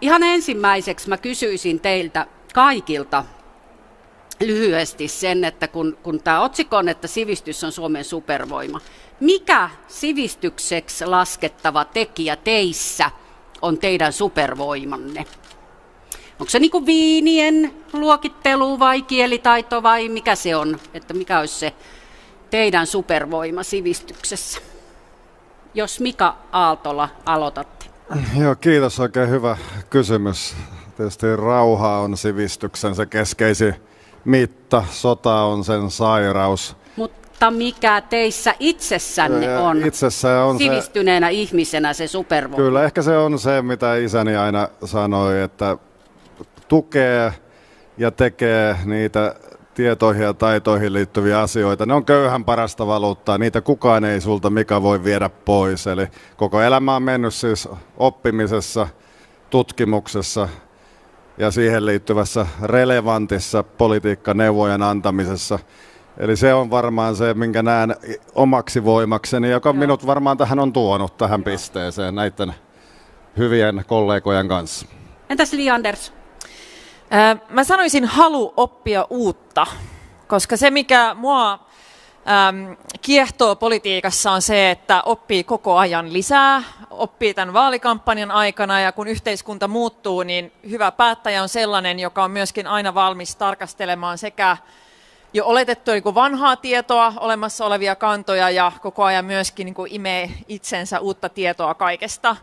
Ihan ensimmäiseksi mä kysyisin teiltä kaikilta lyhyesti sen, että kun tämä otsikko on, että sivistys on Suomen supervoima. Mikä sivistykseksi laskettava tekijä teissä on teidän supervoimanne? Onko se niin kuin viinien luokittelu vai kielitaito vai mikä se on? Että mikä olisi se teidän supervoima sivistyksessä? Jos Mika Aaltola aloitatte. Joo, kiitos. Oikein hyvä kysymys. Tietysti rauha on sivistyksen se keskeisin mitta, sota on sen sairaus. Mutta mikä teissä itsessänne on sivistyneenä ihmisenä se supervoima? Kyllä, ehkä se on se, mitä isäni aina sanoi, että tukee ja tekee niitä tietoihin ja taitoihin liittyviä asioita. Ne on köyhän parasta valuuttaa, niitä kukaan ei sulta Mika voi viedä pois. Eli koko elämä on mennyt siis oppimisessa, tutkimuksessa ja siihen liittyvässä relevantissa politiikkaneuvojen antamisessa. Eli se on varmaan se, minkä näen omaksi voimakseni, joka minut varmaan tähän on tuonut tähän pisteeseen näiden hyvien kollegojen kanssa. Entäs Li Anders? Mä sanoisin halu oppia uutta, koska se mikä mua kiehtoo politiikassa on se, että oppii koko ajan lisää, oppii tämän vaalikampanjan aikana ja kun yhteiskunta muuttuu, niin hyvä päättäjä on sellainen, joka on myöskin aina valmis tarkastelemaan sekä jo oletettua niin kuin vanhaa tietoa, olemassa olevia kantoja ja koko ajan myöskin niin kuin imee itsensä uutta tietoa kaikesta.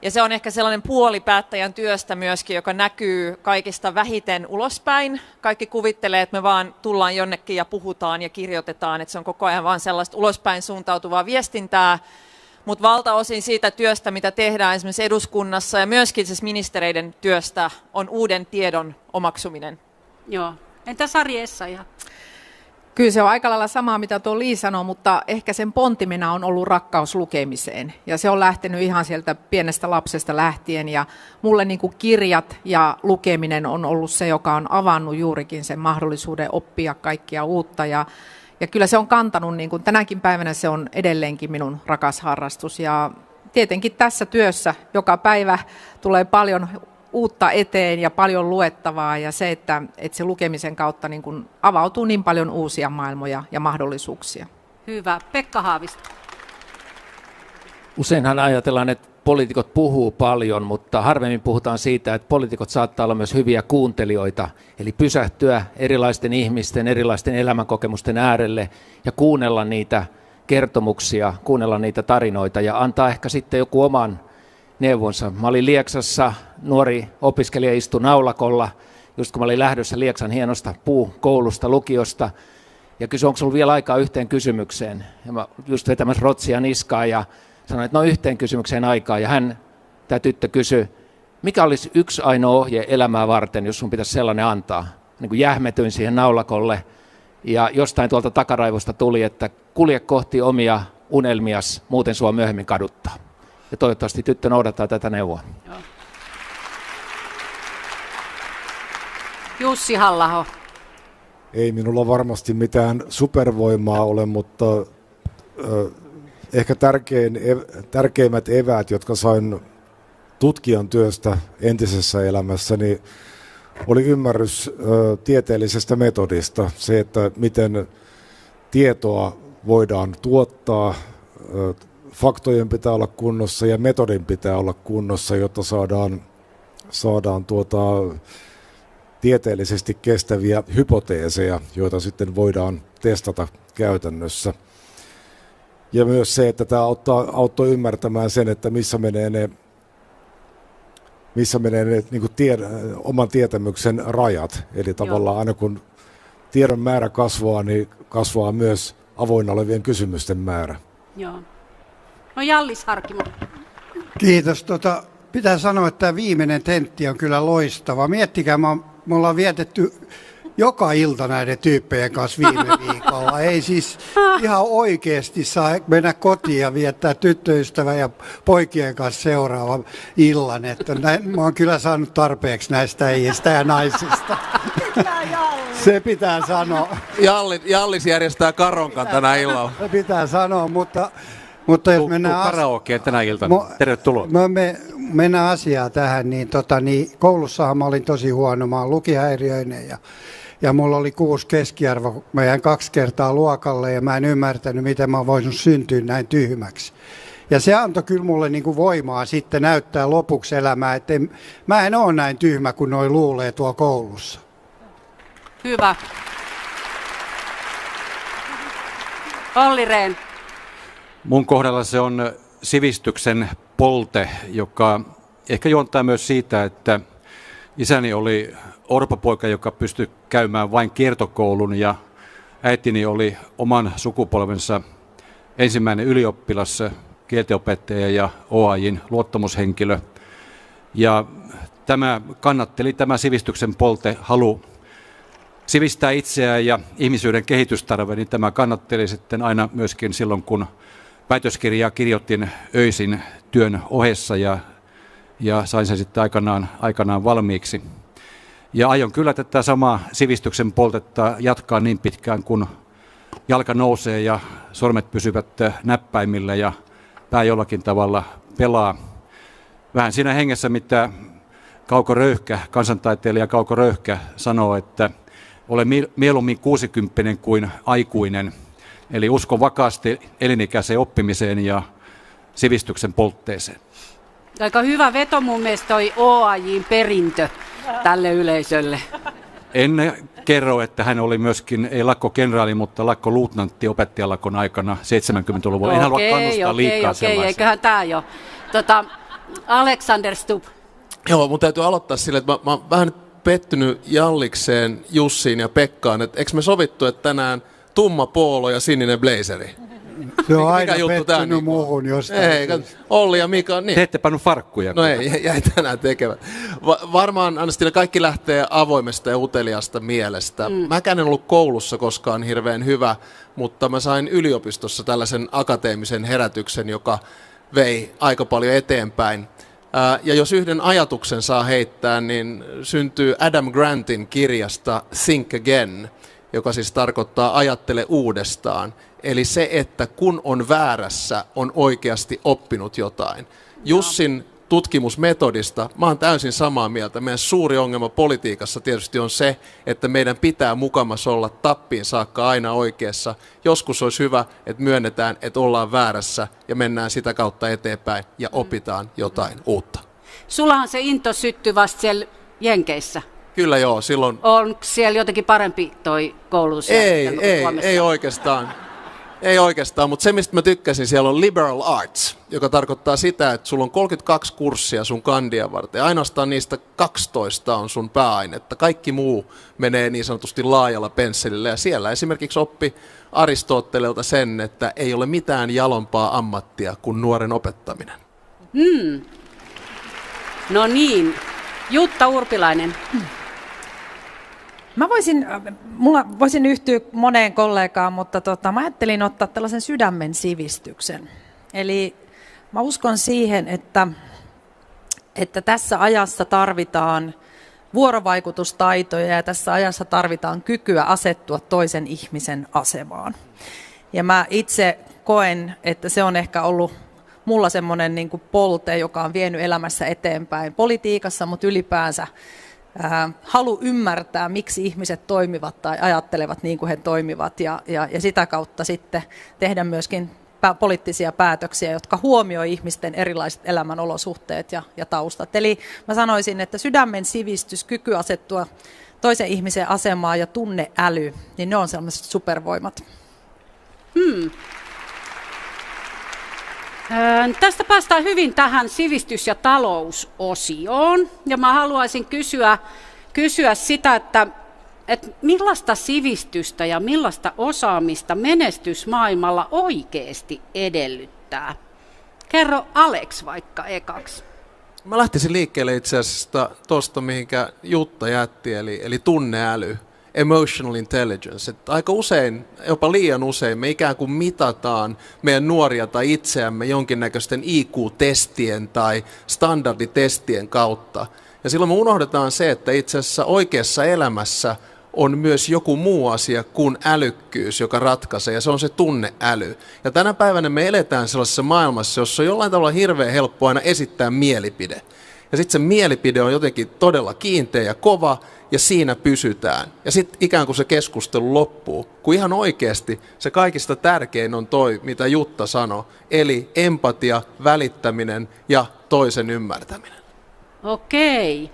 Ja se on ehkä sellainen puoli päättäjän työstä myöskin, joka näkyy kaikista vähiten ulospäin. Kaikki kuvittelee, että me vaan tullaan jonnekin ja puhutaan ja kirjoitetaan, että se on koko ajan vaan sellaista ulospäin suuntautuvaa viestintää. Mutta valtaosin siitä työstä, mitä tehdään esimerkiksi eduskunnassa ja myöskin siis ministereiden työstä, on uuden tiedon omaksuminen. Joo. Entä Sari Essayah? Kyllä se on aika lailla samaa, mitä tuo Li sanoi, mutta ehkä sen pontimena on ollut rakkaus lukemiseen. Ja se on lähtenyt ihan sieltä pienestä lapsesta lähtien. Ja mulle niin kuin kirjat ja lukeminen on ollut se, joka on avannut juurikin sen mahdollisuuden oppia kaikkia uutta. Ja kyllä se on kantanut, niin kuin tänäkin päivänä se on edelleenkin minun rakas harrastus. Ja tietenkin tässä työssä joka päivä tulee paljon uutta eteen ja paljon luettavaa ja se, että se lukemisen kautta niin kuin avautuu niin paljon uusia maailmoja ja mahdollisuuksia. Hyvä. Pekka Haavisto. Useinhan ajatellaan, että poliitikot puhuu paljon, mutta harvemmin puhutaan siitä, että poliitikot saattaa olla myös hyviä kuuntelijoita, eli pysähtyä erilaisten ihmisten, erilaisten elämänkokemusten äärelle ja kuunnella niitä kertomuksia, kuunnella niitä tarinoita ja antaa ehkä sitten joku oman neuvonsa. Mä olin Lieksassa, nuori opiskelija istui naulakolla, just kun mä olin lähdössä Lieksan hienosta puukoulusta, lukiosta, ja kysyin, onko sulla vielä aikaa yhteen kysymykseen. Ja mä just vetämässä rotsia niskaa ja sanoin, että no yhteen kysymykseen aikaa, ja tämä tyttö kysyi, mikä olisi yksi ainoa ohje elämää varten, jos sun pitäisi sellainen antaa. Niin kuin jähmetyin siihen naulakolle, ja jostain tuolta takaraivosta tuli, että kulje kohti omia unelmias, muuten sua myöhemmin kaduttaa. Ja toivottavasti tyttö noudattaa tätä neuvoa. Joo. Jussi Halla-aho. Ei minulla varmasti mitään supervoimaa ole, mutta ehkä tärkeimmät eväät, jotka sain tutkijan työstä entisessä elämässäni, oli ymmärrys tieteellisestä metodista. Se, että miten tietoa voidaan tuottaa, faktojen pitää olla kunnossa ja metodin pitää olla kunnossa, jotta saadaan tieteellisesti kestäviä hypoteeseja, joita sitten voidaan testata käytännössä. Ja myös se, että tämä auttoi ymmärtämään sen, että missä menee ne niin kuin oman tietämyksen rajat. Eli tavallaan aina kun tiedon määrä kasvaa, niin kasvaa myös avoinna olevien kysymysten määrä. Joo. No Jallis Harkimo. Kiitos. Pitää sanoa, että tämä viimeinen tentti on kyllä loistava. Miettikää, me ollaan vietetty joka ilta näiden tyyppien kanssa viime viikolla. Ei siis ihan oikeasti saa mennä kotiin ja viettää tyttöystävän ja poikien kanssa seuraavan illan. Että mä oon kyllä saanut tarpeeksi näistä äijistä ja naisista. Se pitää sanoa. Jallis järjestää karonkan tänä illalla. Se pitää sanoa, mutta Mutta jos Tuu karaokeen tänä iltana. Tervetuloa. Mennään asiaa tähän, niin koulussahan mä olin tosi huono, mä oon lukihäiriöinen ja mulla oli 6 keskiarvo, mä jäin 2 kertaa luokalle ja mä en ymmärtänyt, miten mä voisin syntyä näin tyhmäksi. Ja se antoi kyllä mulle niin kuin voimaa sitten näyttää lopuksi elämää, että mä en ole näin tyhmä kuin noi luulee tuolla koulussa. Hyvä. Olli Rehn. Mun kohdalla se on sivistyksen polte, joka ehkä juontaa myös siitä, että isäni oli orpopoika, joka pystyi käymään vain kiertokoulun ja äitini oli oman sukupolvensa ensimmäinen ylioppilas, kieltenopettaja ja OAJ:n luottamushenkilö. Ja tämä sivistyksen polte, halu sivistää itseään ja ihmisyyden kehitystarve, niin tämä kannatteli sitten aina myöskin silloin, kun väitöskirjaa kirjoitin öisin työn ohessa ja sain sen sitten aikanaan valmiiksi. Ja aion kyllä tätä samaa sivistyksen poltetta jatkaa niin pitkään, kun jalka nousee ja sormet pysyvät näppäimillä ja pää jollakin tavalla pelaa. Vähän siinä hengessä, mitä Kauko Röyhkä, kansantaiteilija Kauko Röyhkä sanoo, että olen mieluummin 60 kuin aikuinen. Eli uskon vakaasti elinikäiseen oppimiseen ja sivistyksen poltteeseen. Aika hyvä veto mun mielestä toi OAJ:n perintö tälle yleisölle. En kerro, että hän oli myöskin, ei lakkokenraali, mutta lakkoluutnantti opettajalakon aikana 70-luvulla. En halua kannustaa liikaa sellaiseen. Eiköhän tämä jo. Alexander Stubb. Joo, mun täytyy aloittaa sille, että mä oon vähän pettynyt Jallikseen, Jussiin ja Pekkaan. Että eikö me sovittu, että tänään tumma poolo ja sininen blazeri? Se on aina pettynyt muuhun jostain. Ei, Olli ja Mika, niin. Te ette pannut farkkuja. No ei, jäi tänään tekevät. Varmaan Anna-Stina kaikki lähtee avoimesta ja uteliasta mielestä. Mäkään en ollut koulussa koskaan hirveän hyvä, mutta mä sain yliopistossa tällaisen akateemisen herätyksen, joka vei aika paljon eteenpäin. Ja jos yhden ajatuksen saa heittää, niin syntyy Adam Grantin kirjasta Think Again, joka siis tarkoittaa ajattele uudestaan. Eli se, että kun on väärässä, on oikeasti oppinut jotain. Jussin tutkimusmetodista mä oon täysin samaa mieltä. Meidän suuri ongelma politiikassa tietysti on se, että meidän pitää mukamas olla tappiin saakka aina oikeassa. Joskus olisi hyvä, että myönnetään, että ollaan väärässä ja mennään sitä kautta eteenpäin ja opitaan jotain uutta. Sullahan se into syttyi vasta siellä Jenkeissä. Kyllä joo, silloin... On siellä jotenkin parempi toi koulutusjärjestelmä kuin Suomessa? Ei oikeastaan, mutta se mistä mä tykkäsin siellä on liberal arts, joka tarkoittaa sitä, että sulla on 32 kurssia sun kandia varten ja ainoastaan niistä 12 on sun pääainetta. Kaikki muu menee niin sanotusti laajalla pensselillä ja siellä esimerkiksi oppi Aristotelelta sen, että ei ole mitään jalompaa ammattia kuin nuoren opettaminen. No niin, Jutta Urpilainen. Mä voisin yhtyä moneen kollegaan, mutta mä ajattelin ottaa tällaisen sydämen sivistyksen. Eli mä uskon siihen, että tässä ajassa tarvitaan vuorovaikutustaitoja ja tässä ajassa tarvitaan kykyä asettua toisen ihmisen asemaan. Ja mä itse koen, että se on ehkä ollut mulla semmoinen niin kuin polte, joka on vienyt elämässä eteenpäin politiikassa, mutta ylipäänsä halu ymmärtää, miksi ihmiset toimivat tai ajattelevat niin kuin he toimivat ja sitä kautta sitten tehdä myöskin poliittisia päätöksiä, jotka huomioi ihmisten erilaiset elämänolosuhteet ja taustat. Eli mä sanoisin, että sydämen sivistys, kyky asettua toisen ihmisen asemaan ja tunneäly, niin ne on sellaiset supervoimat. Tästä päästään hyvin tähän sivistys- ja talousosioon. Ja mä haluaisin kysyä sitä, että millaista sivistystä ja millaista osaamista menestys maailmalla oikeasti edellyttää? Kerro Alex vaikka ekaksi. Mä lähtisin liikkeelle itse asiassa tuosta, mihinkä Jutta jätti, eli tunneäly. Emotional intelligence. Että aika usein, jopa liian usein, me ikään kuin mitataan meidän nuoria tai itseämme jonkinnäköisten IQ-testien tai standarditestien kautta. Ja silloin me unohdetaan se, että itse asiassa oikeassa elämässä on myös joku muu asia kuin älykkyys, joka ratkaisee, ja se on se tunneäly. Ja tänä päivänä me eletään sellaisessa maailmassa, jossa on jollain tavalla hirveän helppo aina esittää mielipide. Ja sitten se mielipide on jotenkin todella kiinteä ja kova, ja siinä pysytään. Ja sitten ikään kuin se keskustelu loppuu, kun ihan oikeasti se kaikista tärkein on toi, mitä Jutta sanoi, eli empatia, välittäminen ja toisen ymmärtäminen. Okei.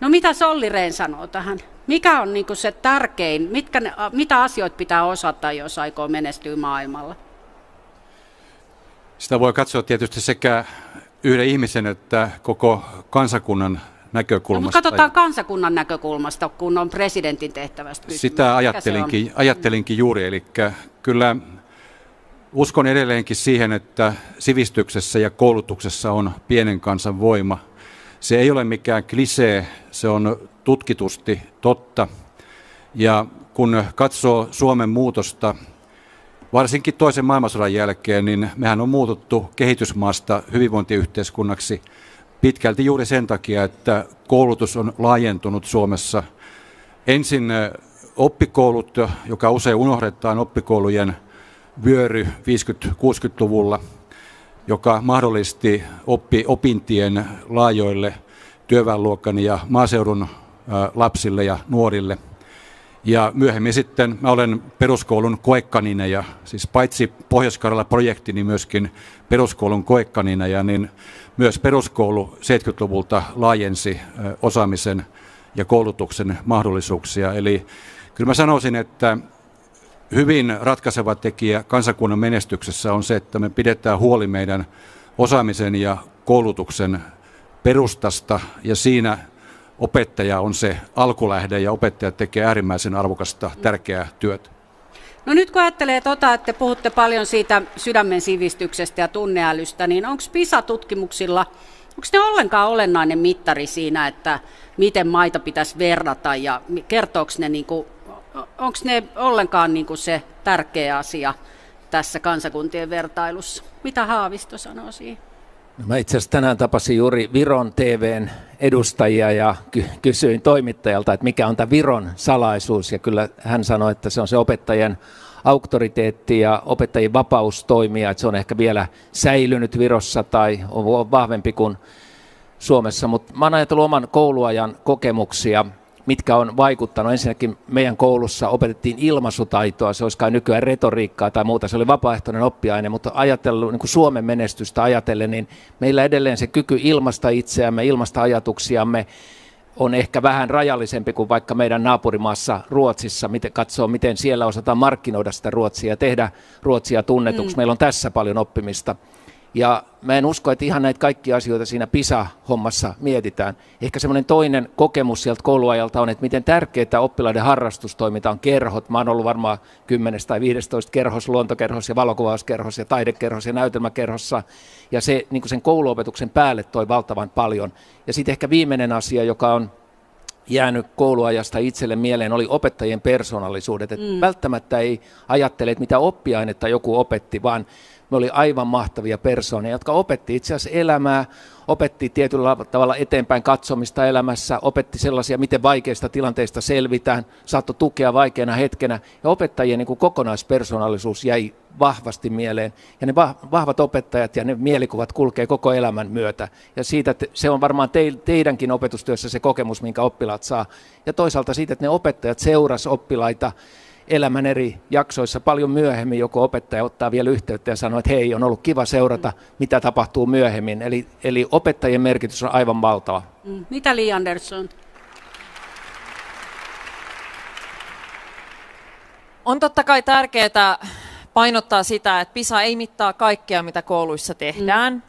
No mitä Olli Rehn sanoo tähän? Mikä on niinku se tärkein, mitä asioita pitää osata, jos aikoo menestyä maailmalla? Sitä voi katsoa tietysti sekä yhden ihmisen että koko kansakunnan näkökulmasta. No, katsotaan kansakunnan näkökulmasta, kun on presidentin tehtävästä kysymys. Sitä ajattelinkin juuri, eli kyllä uskon edelleenkin siihen, että sivistyksessä ja koulutuksessa on pienen kansan voima. Se ei ole mikään klisee, se on tutkitusti totta. Ja kun katsoo Suomen muutosta, varsinkin toisen maailmansodan jälkeen, niin mehän on muututtu kehitysmaasta hyvinvointiyhteiskunnaksi pitkälti juuri sen takia, että koulutus on laajentunut Suomessa. Ensin oppikoulut, joka usein unohdetaan, oppikoulujen vyöry 50-60-luvulla, joka mahdollisti opintien laajoille työväenluokan ja maaseudun lapsille ja nuorille. Ja myöhemmin sitten mä olen peruskoulun koekanineja, siis paitsi Pohjois-Karjala-projekti, niin myöskin peruskoulun koekanineja, niin myös peruskoulu 70-luvulta laajensi osaamisen ja koulutuksen mahdollisuuksia. Eli kyllä mä sanoisin, että hyvin ratkaiseva tekijä kansakunnan menestyksessä on se, että me pidetään huoli meidän osaamisen ja koulutuksen perustasta, ja siinä opettaja on se alkulähde, ja opettajat tekee äärimmäisen arvokasta, tärkeää työtä. No nyt kun ajattelee että te puhutte paljon siitä sydämen sivistyksestä ja tunneälystä, niin onko PISA-tutkimuksilla, onko ne ollenkaan olennainen mittari siinä, että miten maita pitäisi verrata, ja kertooko ne, onko ne ollenkaan se tärkeä asia tässä kansakuntien vertailussa? Mitä Haavisto sanoo siihen? No mä itse asiassa tänään tapasin juuri Viron TVn edustajia ja kysyin toimittajalta, että mikä on tämä Viron salaisuus. Ja kyllä hän sanoi, että se on se opettajien auktoriteetti ja opettajien vapaus toimia, että se on ehkä vielä säilynyt Virossa tai on vahvempi kuin Suomessa. Mutta mä oon ajatellut oman kouluajan kokemuksia, mitkä on vaikuttanut. Ensinnäkin meidän koulussa opetettiin ilmaisutaitoa, se olisi kai nykyään retoriikkaa tai muuta, se oli vapaaehtoinen oppiaine, mutta ajatellut, niin kuin Suomen menestystä ajatellen, niin meillä edelleen se kyky ilmaista itseämme, ilmaista ajatuksiamme on ehkä vähän rajallisempi kuin vaikka meidän naapurimaassa Ruotsissa, katsoo miten siellä osataan markkinoida sitä Ruotsia ja tehdä Ruotsia tunnetuksi. Meillä on tässä paljon oppimista. Ja mä en usko, että ihan näitä kaikkia asioita siinä PISA-hommassa mietitään. Ehkä semmoinen toinen kokemus sieltä kouluajalta on, että miten tärkeää oppilaiden harrastustoiminta on kerhot. Mä oon ollut varmaan 10 tai 15 kerhos, luontokerhos ja valokuvauskerhos ja taidekerhos ja näytelmäkerhossa. Ja se niin kuin sen kouluopetuksen päälle toi valtavan paljon. Ja sitten ehkä viimeinen asia, joka on jäänyt kouluajasta itselle mieleen, oli opettajien persoonallisuudet. Että välttämättä ei ajattele, että mitä oppiainetta joku opetti, vaan me oli aivan mahtavia persoonia, jotka opetti itse asiassa elämää, opetti tietyllä tavalla eteenpäin katsomista elämässä, opetti sellaisia, miten vaikeista tilanteista selvitään, saattoi tukea vaikeana hetkenä, ja opettajien niin kuin kokonaispersoonallisuus jäi vahvasti mieleen, ja ne vahvat opettajat ja ne mielikuvat kulkee koko elämän myötä, ja siitä se on varmaan teidänkin opetustyössä se kokemus, minkä oppilaat saa, ja toisaalta siitä, että ne opettajat seurasi oppilaita elämän eri jaksoissa paljon myöhemmin, joku opettaja ottaa vielä yhteyttä ja sanoo, että hei, on ollut kiva seurata, mitä tapahtuu myöhemmin. Eli opettajien merkitys on aivan valtava. Mitä Li Andersson? On totta kai tärkeää painottaa sitä, että PISA ei mittaa kaikkea, mitä kouluissa tehdään.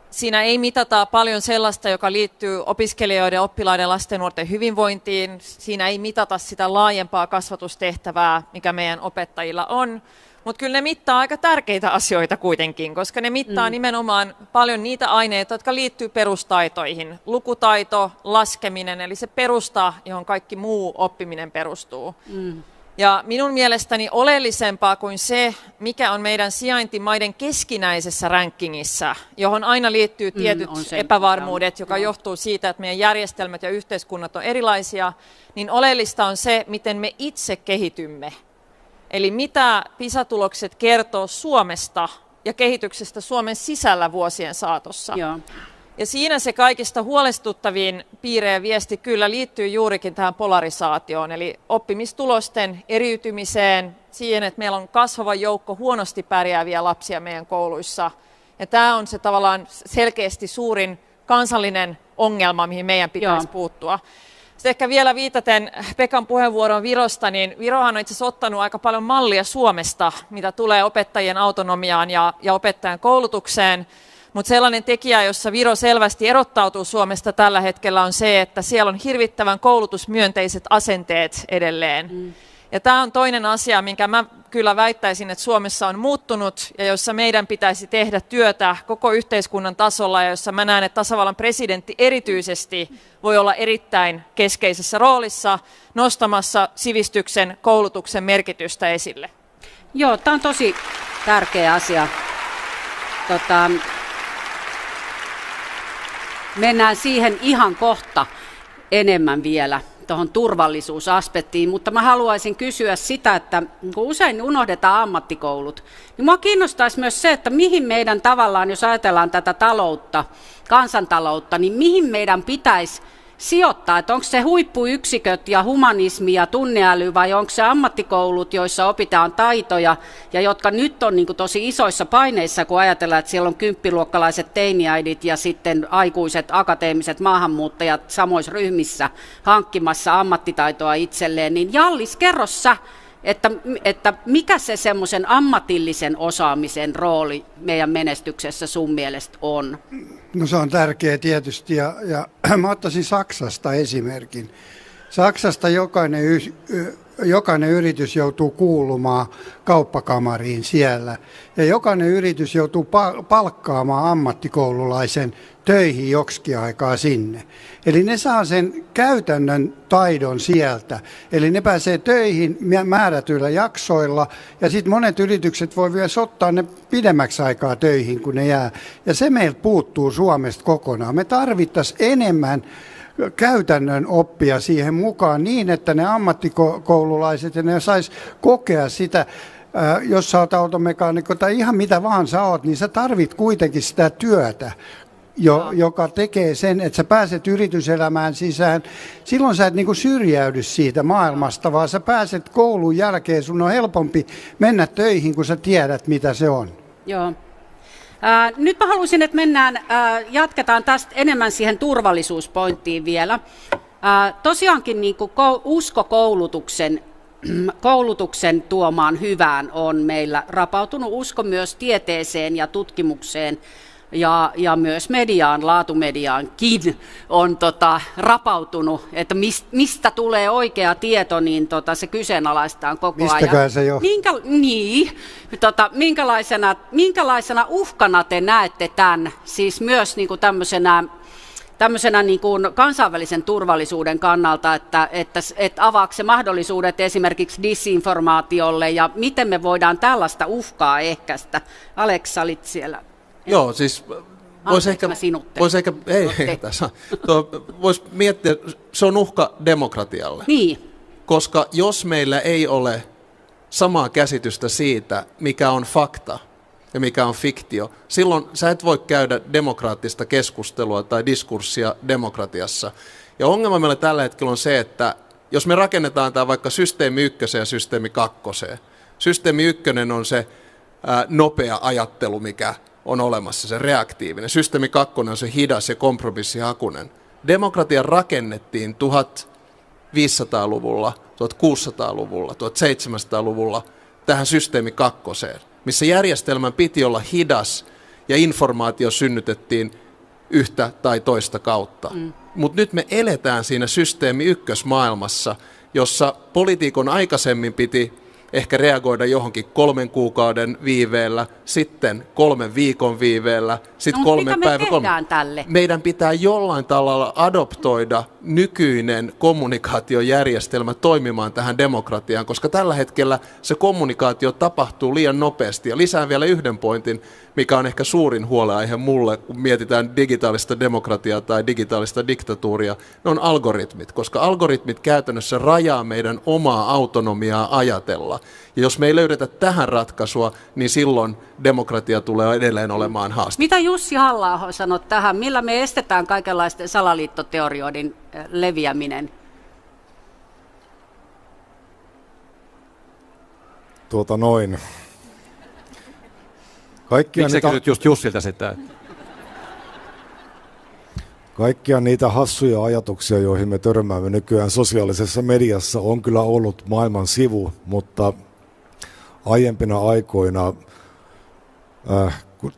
Siinä ei mitata paljon sellaista, joka liittyy opiskelijoiden, oppilaiden, lasten ja nuorten hyvinvointiin. Siinä ei mitata sitä laajempaa kasvatustehtävää, mikä meidän opettajilla on. Mutta kyllä ne mittaa aika tärkeitä asioita kuitenkin, koska ne mittaa nimenomaan paljon niitä aineita, jotka liittyy perustaitoihin. Lukutaito, laskeminen, eli se perusta, johon kaikki muu oppiminen perustuu. Ja minun mielestäni oleellisempaa kuin se, mikä on meidän sijaintimaiden keskinäisessä rankingissa, johon aina liittyy tietyt epävarmuudet, joka johtuu siitä, että meidän järjestelmät ja yhteiskunnat on erilaisia, niin oleellista on se, miten me itse kehitymme. Eli mitä PISA-tulokset kertoo Suomesta ja kehityksestä Suomen sisällä vuosien saatossa. Joo. Ja siinä se kaikista huolestuttavin piirre ja viesti kyllä liittyy juurikin tähän polarisaatioon, eli oppimistulosten eriytymiseen, siihen, että meillä on kasvava joukko huonosti pärjääviä lapsia meidän kouluissa. Ja tämä on se tavallaan selkeästi suurin kansallinen ongelma, mihin meidän pitäisi puuttua. Sitten ehkä vielä viitaten Pekan puheenvuoroon Virosta, niin Virohan on itse asiassa ottanut aika paljon mallia Suomesta, mitä tulee opettajien autonomiaan ja opettajan koulutukseen. Mutta sellainen tekijä, jossa Viro selvästi erottautuu Suomesta tällä hetkellä, on se, että siellä on hirvittävän koulutusmyönteiset asenteet edelleen. Ja tämä on toinen asia, minkä mä kyllä väittäisin, että Suomessa on muuttunut ja jossa meidän pitäisi tehdä työtä koko yhteiskunnan tasolla ja jossa mä näen, että tasavallan presidentti erityisesti voi olla erittäin keskeisessä roolissa nostamassa sivistyksen, koulutuksen merkitystä esille. Joo, tämä on tosi tärkeä asia. Mennään siihen ihan kohta enemmän vielä, tuohon turvallisuusaspektiin, mutta mä haluaisin kysyä sitä, että kun usein unohdetaan ammattikoulut, niin mua kiinnostaisi myös se, että mihin meidän tavallaan, jos ajatellaan tätä taloutta, kansantaloutta, niin mihin meidän pitäisi sijoittaa, että onko se huippuyksiköt ja humanismi ja tunneäly vai onko se ammattikoulut, joissa opitaan taitoja ja jotka nyt on niin kuin tosi isoissa paineissa, kun ajatellaan, että siellä on kymppiluokkalaiset teiniäidit ja sitten aikuiset akateemiset maahanmuuttajat samoissa ryhmissä hankkimassa ammattitaitoa itselleen, niin Jallis, kerro sä, että mikä se semmoisen ammatillisen osaamisen rooli meidän menestyksessä sun mielestä on? No se on tärkeä tietysti ja mä ottaisin Saksasta esimerkin. Saksasta jokainen yritys joutuu kuulumaan kauppakamariin siellä ja jokainen yritys joutuu palkkaamaan ammattikoululaisen töihin joksikin aikaa sinne. Eli ne saa sen käytännön taidon sieltä. Eli ne pääsee töihin määrätyillä jaksoilla ja sitten monet yritykset voi myös ottaa ne pidemmäksi aikaa töihin, kun ne jää. Ja se meiltä puuttuu Suomesta kokonaan. Me tarvittaisiin enemmän käytännön oppia siihen mukaan niin, että ne ammattikoululaiset ja ne sais kokea sitä, jos sä oot automekaanikko tai ihan mitä vaan sä oot, niin sä tarvit kuitenkin sitä työtä, joka tekee sen, että sä pääset yrityselämään sisään. Silloin sä et niinku syrjäydy siitä maailmasta, vaan sä pääset koulun jälkeen. Sun on helpompi mennä töihin, kun sä tiedät, mitä se on. Joo. Nyt mä haluaisin, että jatketaan tästä enemmän siihen turvallisuuspointtiin vielä. Tosiaankin niin kuin usko koulutuksen tuomaan hyvään on meillä rapautunut, usko myös tieteeseen ja tutkimukseen ja myös mediaan, laatumediaankin on rapautunut, että mistä tulee oikea tieto, niin se kyseenalaistaan koko ajan. Mistäkään se jo? Minkälaisena uhkana te näette tämän, siis myös niin kuin tämmöisenä niin kuin kansainvälisen turvallisuuden kannalta, että avaako se mahdollisuudet esimerkiksi disinformaatiolle ja miten me voidaan tällaista uhkaa ehkäistä? Alex, sä olit siellä. Joo, siis voisi miettiä, se on uhka demokratialle. Niin. Koska jos meillä ei ole samaa käsitystä siitä, mikä on fakta ja mikä on fiktio, silloin sä et voi käydä demokraattista keskustelua tai diskurssia demokratiassa. Ja ongelma meillä tällä hetkellä on se, että jos me rakennetaan tämä vaikka systeemi 1 ja systeemi 2, systeemi 1 on se nopea ajattelu, mikä on olemassa, se reaktiivinen. Systeemi 2 on se hidas ja kompromissihakunen. Demokratia rakennettiin 1500-luvulla, 1600-luvulla, 1700-luvulla tähän systeemi 2, missä järjestelmän piti olla hidas ja informaatio synnytettiin yhtä tai toista kautta. Mutta nyt me eletään siinä systeemi 1 maailmassa, jossa poliitikon aikaisemmin piti ehkä reagoida johonkin 3 kuukauden viiveellä, sitten 3 viikon viiveellä, sitten 3 päivän. Tälle? Meidän pitää jollain tavalla adoptoida nykyinen kommunikaatiojärjestelmä toimimaan tähän demokratiaan, koska tällä hetkellä se kommunikaatio tapahtuu liian nopeasti. Ja lisään vielä yhden pointin, mikä on ehkä suurin huolenaihe mulle, kun mietitään digitaalista demokratiaa tai digitaalista diktatuuria, ne on algoritmit, koska algoritmit käytännössä rajaa meidän omaa autonomiaa ajatella. Ja jos me ei löydetä tähän ratkaisua, niin silloin demokratia tulee edelleen olemaan haaste. Mitä Jussi Halla-aho sanoi tähän? Millä me estetään kaikenlaisten salaliittoteorioiden leviäminen? Miksi kysyt just Jussilta sitä? Kaikkia niitä hassuja ajatuksia, joihin me törmäämme nykyään sosiaalisessa mediassa, on kyllä ollut maailman sivu, mutta aiempina aikoina,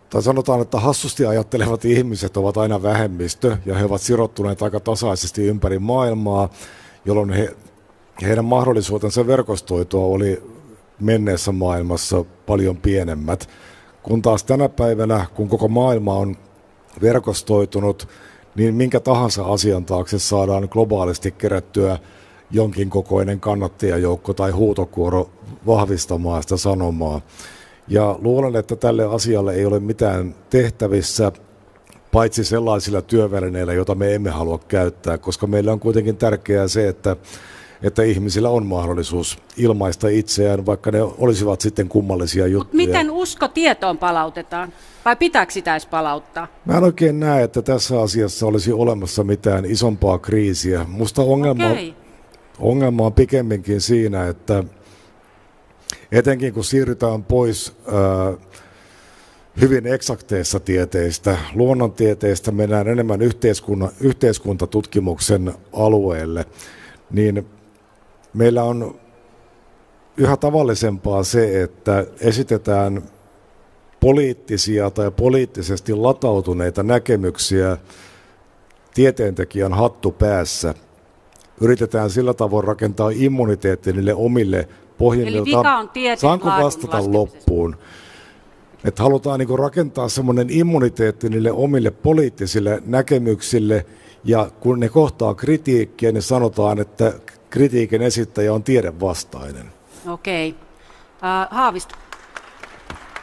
tai sanotaan, että hassusti ajattelevat ihmiset ovat aina vähemmistö, ja he ovat sirottuneet aika tasaisesti ympäri maailmaa, jolloin heidän mahdollisuutensa verkostoitua oli menneessä maailmassa paljon pienemmät. Kun taas tänä päivänä, kun koko maailma on verkostoitunut, niin minkä tahansa asian taakse saadaan globaalisti kerättyä jonkin kokoinen kannattajajoukko tai huutokuoro vahvistamaan sitä sanomaa. Ja luulen, että tälle asialle ei ole mitään tehtävissä, paitsi sellaisilla työvälineillä, joita me emme halua käyttää, koska meillä on kuitenkin tärkeää se, että ihmisillä on mahdollisuus ilmaista itseään, vaikka ne olisivat sitten kummallisia juttuja. Mut miten usko tietoon palautetaan? Vai pitääkö sitä edes palauttaa? Mä en oikein näe, että tässä asiassa olisi olemassa mitään isompaa kriisiä. Musta ongelma on pikemminkin siinä, että etenkin kun siirrytään pois hyvin eksakteista tieteistä, luonnontieteistä mennään enemmän yhteiskuntatutkimuksen alueelle, niin meillä on yhä tavallisempaa se, että esitetään poliittisia tai poliittisesti latautuneita näkemyksiä tieteentekijän hattu päässä. Yritetään sillä tavoin rakentaa immuniteetti niille omille pohjimmilta. Eli vika on tieteen Saanko vastata loppuun? Että halutaan niin kuin rakentaa semmoinen immuniteetti niille omille poliittisille näkemyksille, ja kun ne kohtaa kritiikkiä, niin sanotaan, että kritiikin esittäjä on tiedevastainen. Okei. Haavisto.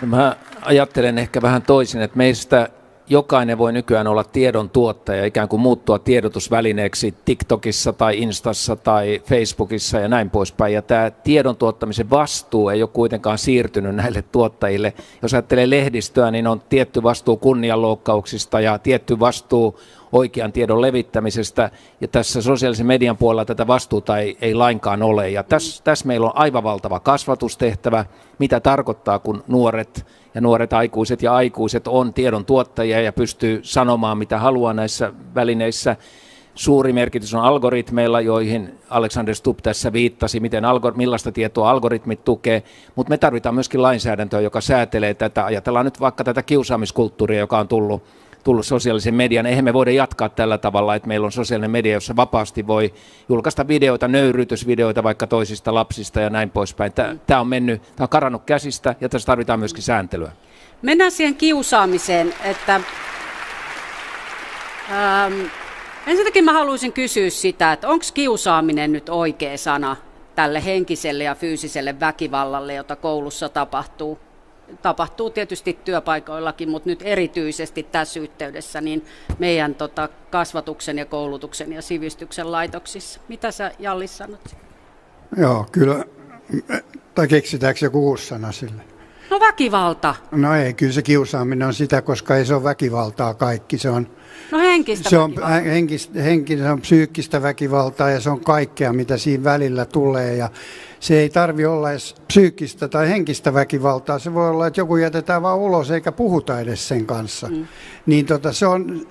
Mä ajattelen ehkä vähän toisin, että meistä jokainen voi nykyään olla tiedon tuottaja, ikään kuin muuttua tiedotusvälineeksi TikTokissa tai Instassa tai Facebookissa ja näin poispäin. Ja tämä tiedon tuottamisen vastuu ei ole kuitenkaan siirtynyt näille tuottajille. Jos ajattelee lehdistöä, niin on tietty vastuu kunnianloukkauksista ja tietty vastuu oikean tiedon levittämisestä. Ja tässä sosiaalisen median puolella tätä vastuuta ei lainkaan ole. Ja tässä meillä on aivan valtava kasvatustehtävä, mitä tarkoittaa, kun nuoret aikuiset on tiedon tuottajia ja pystyy sanomaan, mitä haluaa näissä välineissä. Suuri merkitys on algoritmeilla, joihin Alexander Stubb tässä viittasi, millaista tietoa algoritmit tukee, mutta me tarvitaan myöskin lainsäädäntöä, joka säätelee tätä. Ajatellaan nyt vaikka tätä kiusaamiskulttuuria, joka on tullut sosiaalisen median. Eihän me voida jatkaa tällä tavalla, että meillä on sosiaalinen media, jossa vapaasti voi julkaista videoita, nöyryytysvideoita vaikka toisista lapsista ja näin poispäin. Tämä on karannut käsistä ja tässä tarvitaan myöskin sääntelyä. Mennään siihen kiusaamiseen, että ensinnäkin mä haluaisin kysyä sitä, että onko kiusaaminen nyt oikea sana tälle henkiselle ja fyysiselle väkivallalle, jota koulussa tapahtuu? Tapahtuu tietysti työpaikoillakin, mutta nyt erityisesti tässä yhteydessä niin meidän kasvatuksen ja koulutuksen ja sivistyksen laitoksissa. Mitä sä, Jallis, sanot? Joo, kyllä. Tai keksitäänkö joku uusi sana sille? No väkivalta. No ei, kyllä se kiusaaminen on sitä, koska ei se ole väkivaltaa kaikki. Se on, henkistä se on se on psyykkistä väkivaltaa ja se on kaikkea, mitä siinä välillä tulee. Ja se ei tarvitse olla edes psyykkistä tai henkistä väkivaltaa. Se voi olla, että joku jätetään vaan ulos eikä puhuta edes sen kanssa. Niin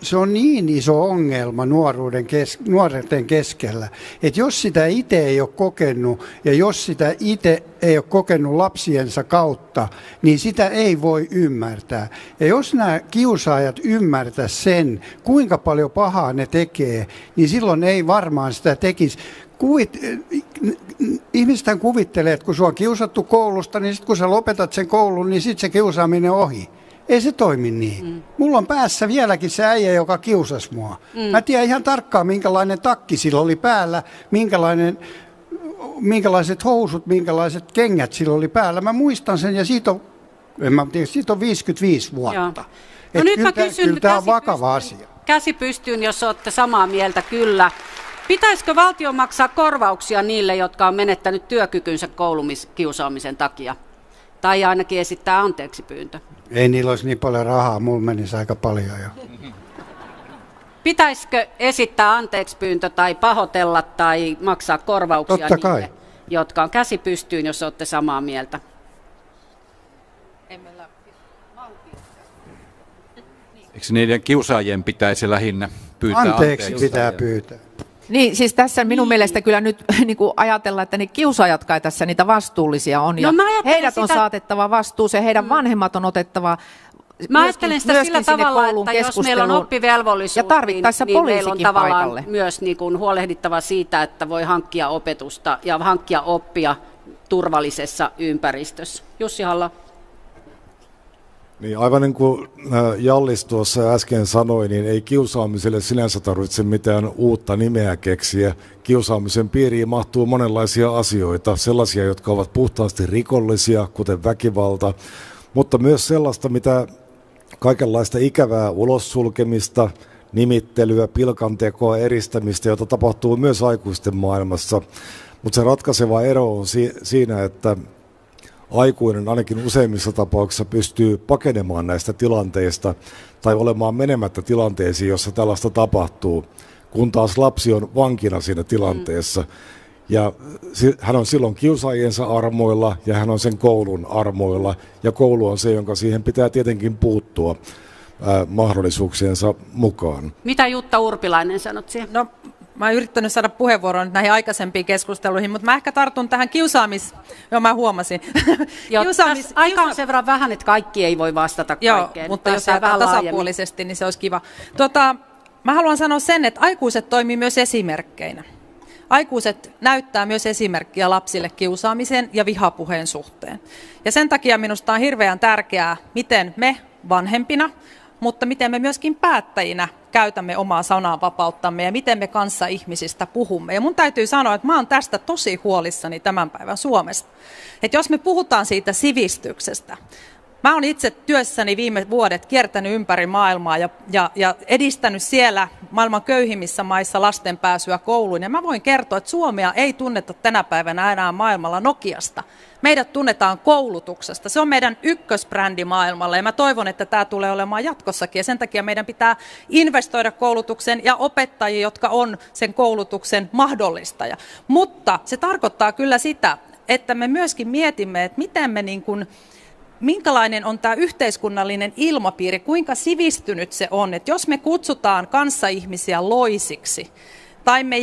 se on niin iso ongelma nuorten keskellä, että jos sitä itse ei ole kokenut ja jos sitä itse ei ole kokenut lapsiensa kautta, niin sitä ei voi ymmärtää. Ja jos nämä kiusaajat ymmärtäisivät sen, kuinka paljon pahaa ne tekee, niin silloin ei varmaan sitä tekisi. ihmisethän kuvittelee, että kun sua on kiusattu koulusta, niin sitten kun sä lopetat sen koulun, niin sitten se kiusaaminen on ohi. Ei se toimi niin. Mulla on päässä vieläkin se äijä, joka kiusasi mua. Mä tiedän ihan tarkkaan, minkälainen takki sillä oli päällä, minkälaiset housut, minkälaiset kengät sillä oli päällä. Mä muistan sen ja siitä on 55 vuotta. No nyt mä kysyn, kyllä tämä on vakava asia. Käsi pystyyn, jos olette samaa mieltä, kyllä. Pitäisikö valtio maksaa korvauksia niille, jotka on menettänyt työkykynsä koulukiusaamisen takia? Tai ainakin esittää anteeksi pyyntö? Ei niillä olisi niin paljon rahaa, mulla menisi aika paljon jo. Pitäisikö esittää anteeksi pyyntö tai pahoitella tai maksaa korvauksia niille, jotka on käsi pystyyn, jos olette samaa mieltä? Eikö niiden kiusaajien pitäisi lähinnä pyytää anteeksi? Pitää pyytää. Niin, siis tässä minun mielestä kyllä nyt niin kuin ajatellaan, että ne kiusaajat kai tässä niitä vastuullisia on. Ja heidät on saatettava vastuuseen, heidän vanhemmat on otettava Mä ajattelen sitä sillä tavalla, että jos meillä on oppivelvollisuus, niin meillä on tavallaan paikalle. Myös niin kuin huolehdittava siitä, että voi hankkia opetusta ja hankkia oppia turvallisessa ympäristössä. Jussi Halla. Niin, aivan niin kuin Jallis tuossa äsken sanoi, niin ei kiusaamiselle sinänsä tarvitse mitään uutta nimeä keksiä. Kiusaamisen piiriin mahtuu monenlaisia asioita, sellaisia, jotka ovat puhtaasti rikollisia, kuten väkivalta, mutta myös sellaista, mitä kaikenlaista ikävää ulossulkemista, nimittelyä, pilkantekoa, eristämistä, jota tapahtuu myös aikuisten maailmassa. Mutta se ratkaiseva ero on siinä, että aikuinen ainakin useimmissa tapauksissa pystyy pakenemaan näistä tilanteista tai olemaan menemättä tilanteisiin, jossa tällaista tapahtuu, kun taas lapsi on vankina siinä tilanteessa. Ja hän on silloin kiusaajiensa armoilla ja hän on sen koulun armoilla ja koulu on se, jonka siihen pitää tietenkin puuttua mahdollisuuksiensa mukaan. Mitä Jutta Urpilainen sanot siihen? No, mä oon yrittänyt saada puheenvuoron näihin aikaisempiin keskusteluihin, mutta mä ehkä tartun tähän Joo, mä huomasin. Aika on sen verran vähän, että kaikki ei voi vastata kaikkeen. Joo, mutta jos vähän tasapuolisesti, niin se olisi kiva. Mä haluan sanoa sen, että aikuiset toimii myös esimerkkeinä. Aikuiset näyttää myös esimerkkiä lapsille kiusaamisen ja vihapuheen suhteen. Ja sen takia minusta on hirveän tärkeää, miten me vanhempina, mutta miten me myöskin päättäjinä käytämme omaa sananvapauttamme ja miten me kanssa ihmisistä puhumme. Ja mun täytyy sanoa, että mä oon tästä tosi huolissani tämän päivän Suomesta. Että jos me puhutaan siitä sivistyksestä, mä oon itse työssäni viime vuodet kiertänyt ympäri maailmaa ja edistänyt siellä maailman köyhimmissä maissa lasten pääsyä kouluun. Ja mä voin kertoa, että Suomea ei tunneta tänä päivänä enää maailmalla Nokiasta. Meidät tunnetaan koulutuksesta. Se on meidän ykkösbrändi maailmalla ja mä toivon, että tämä tulee olemaan jatkossakin. Ja sen takia meidän pitää investoida koulutuksen ja opettajia, jotka on sen koulutuksen mahdollistaja. Mutta se tarkoittaa kyllä sitä, että me myöskin mietimme, että miten me minkälainen on tämä yhteiskunnallinen ilmapiiri, kuinka sivistynyt se on, että jos me kutsutaan kanssaihmisiä loisiksi, tai me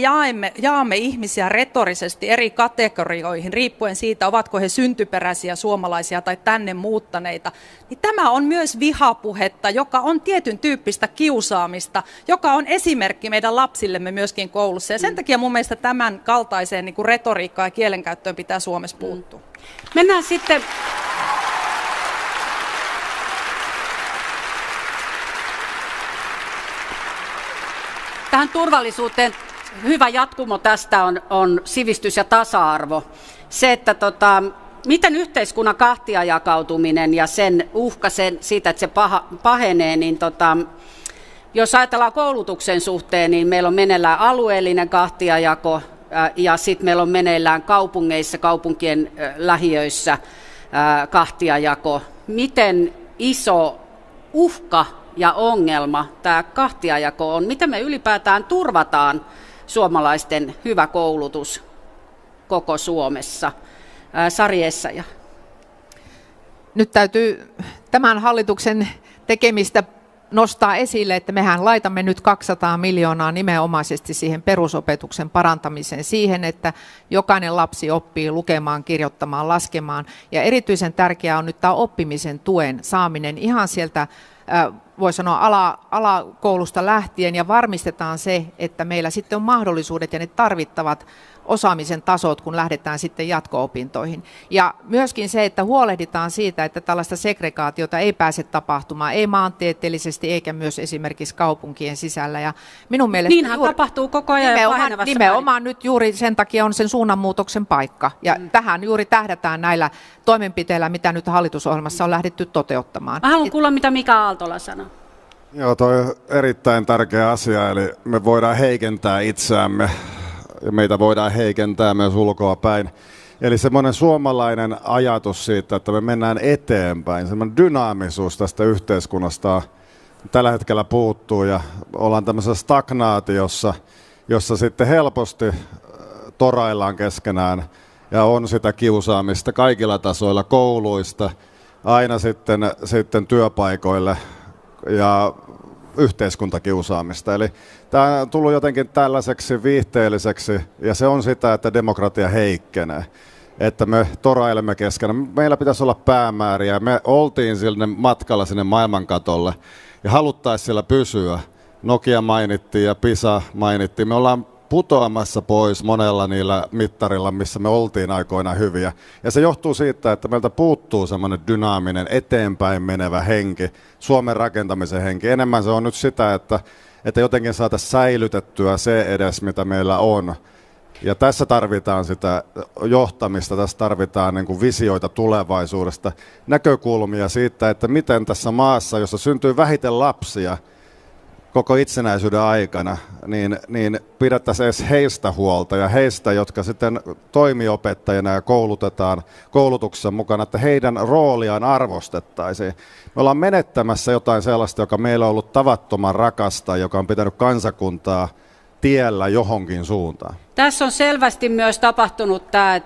jaamme ihmisiä retorisesti eri kategorioihin, riippuen siitä, ovatko he syntyperäisiä suomalaisia tai tänne muuttaneita, niin tämä on myös vihapuhetta, joka on tietyn tyyppistä kiusaamista, joka on esimerkki meidän lapsillemme myöskin koulussa. Ja sen takia mun mielestä tämän kaltaiseen niin kuin retoriikkaan ja kielenkäyttöön pitää Suomessa puuttua. Mennään sitten tähän turvallisuuteen. Hyvä jatkumo tästä on sivistys ja tasa-arvo. Se, että miten yhteiskunnan kahtiajakautuminen ja sen uhka siitä, että se pahenee, niin jos ajatellaan koulutuksen suhteen, niin meillä on meneillään alueellinen kahtiajako ja sitten meillä on meneillään kaupungeissa, kaupunkien lähiöissä kahtiajako. Miten iso uhka ja ongelma tämä kahtiajako on? Miten me ylipäätään turvataan suomalaisten hyvä koulutus koko Suomessa? Sari Essayah. Nyt täytyy tämän hallituksen tekemistä nostaa esille, että mehän laitamme nyt 200 miljoonaa nimenomaisesti siihen perusopetuksen parantamiseen, siihen, että jokainen lapsi oppii lukemaan, kirjoittamaan, laskemaan. Ja erityisen tärkeää on nyt tämä oppimisen tuen saaminen ihan sieltä voi sanoa alakoulusta lähtien ja varmistetaan se, että meillä sitten on mahdollisuudet ja ne tarvittavat osaamisen tasot, kun lähdetään sitten jatko-opintoihin. Ja myöskin se, että huolehditaan siitä, että tällaista segregaatiota ei pääse tapahtumaan, ei maantieteellisesti eikä myös esimerkiksi kaupunkien sisällä. Ja minun mielestä niinhän tapahtuu koko ajan nimenomaan nyt juuri sen takia on sen suunnanmuutoksen paikka. Ja tähän juuri tähdätään näillä toimenpiteillä, mitä nyt hallitusohjelmassa on lähdetty toteuttamaan. Mä haluan kuulla, mitä Mika Aaltola sanoo. Joo, toi on erittäin tärkeä asia, eli me voidaan heikentää itseämme ja meitä voidaan heikentää myös ulkoa päin. Eli semmoinen suomalainen ajatus siitä, että me mennään eteenpäin, semmoinen dynaamisuus tästä yhteiskunnasta tällä hetkellä puuttuu ja ollaan tämmöisessä stagnaatiossa, jossa sitten helposti toraillaan keskenään ja on sitä kiusaamista kaikilla tasoilla, kouluista aina sitten työpaikoille ja yhteiskuntakiusaamista. Eli tämä on tullut jotenkin tällaiseksi viihteelliseksi ja se on sitä, että demokratia heikkenee. Että me torailemme keskenään. Meillä pitäisi olla päämääriä. Me oltiin sinne matkalla sinne maailmankatolle ja haluttaisiin siellä pysyä. Nokia mainittiin ja PISA mainittiin. Me ollaan putoamassa pois monella niillä mittarilla, missä me oltiin aikoinaan hyviä. Ja se johtuu siitä, että meiltä puuttuu semmoinen dynaaminen, eteenpäin menevä henki, Suomen rakentamisen henki. Enemmän se on nyt sitä, että jotenkin saataisiin säilytettyä se edes, mitä meillä on. Ja tässä tarvitaan sitä johtamista, tässä tarvitaan niin kuin visioita tulevaisuudesta, näkökulmia siitä, että miten tässä maassa, jossa syntyy vähiten lapsia, koko itsenäisyyden aikana, niin pidettäisiin edes heistä huolta ja heistä, jotka sitten toimiopettajina ja koulutetaan koulutuksessa mukana, että heidän rooliaan arvostettaisiin. Me ollaan menettämässä jotain sellaista, joka meillä on ollut tavattoman rakasta, joka on pitänyt kansakuntaa tiellä johonkin suuntaan. Tässä on selvästi myös tapahtunut tämä,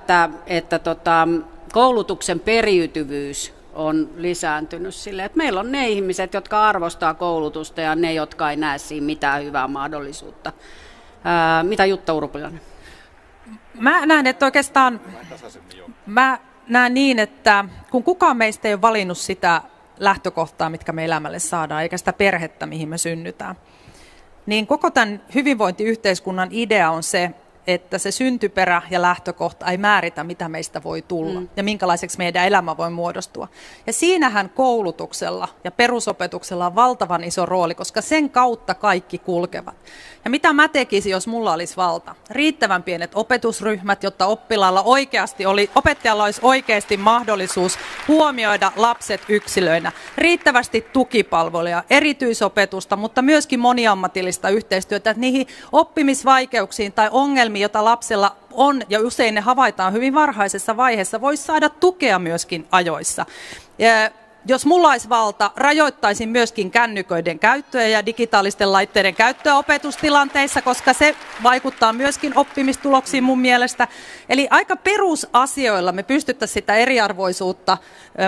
että koulutuksen periytyvyys on lisääntynyt sille, että meillä on ne ihmiset, jotka arvostaa koulutusta ja ne, jotka ei näe siinä mitään hyvää mahdollisuutta. Mitä Jutta Urpilainen? Mä näen, että oikeastaan mä näen niin, että kun kukaan meistä ei ole valinnut sitä lähtökohtaa, mitkä me elämälle saadaan, eikä sitä perhettä, mihin me synnytään, niin koko tämän hyvinvointiyhteiskunnan idea on se, että se syntyperä ja lähtökohta ei määritä, mitä meistä voi tulla ja minkälaiseksi meidän elämä voi muodostua. Ja siinähän koulutuksella ja perusopetuksella on valtavan iso rooli, koska sen kautta kaikki kulkevat. Ja mitä mä tekisin, jos mulla olisi valta? Riittävän pienet opetusryhmät, jotta opettajalla olisi oikeasti mahdollisuus huomioida lapset yksilöinä. Riittävästi tukipalveluja, erityisopetusta, mutta myöskin moniammatillista yhteistyötä, että niihin oppimisvaikeuksiin tai ongelmiin, joita lapsella on, ja usein ne havaitaan hyvin varhaisessa vaiheessa, voisi saada tukea myöskin ajoissa. Jos mulla olisi valta, rajoittaisin myöskin kännyköiden käyttöä ja digitaalisten laitteiden käyttöä opetustilanteissa, koska se vaikuttaa myöskin oppimistuloksiin mun mielestä. Eli aika perusasioilla me pystyttäisiin sitä eriarvoisuutta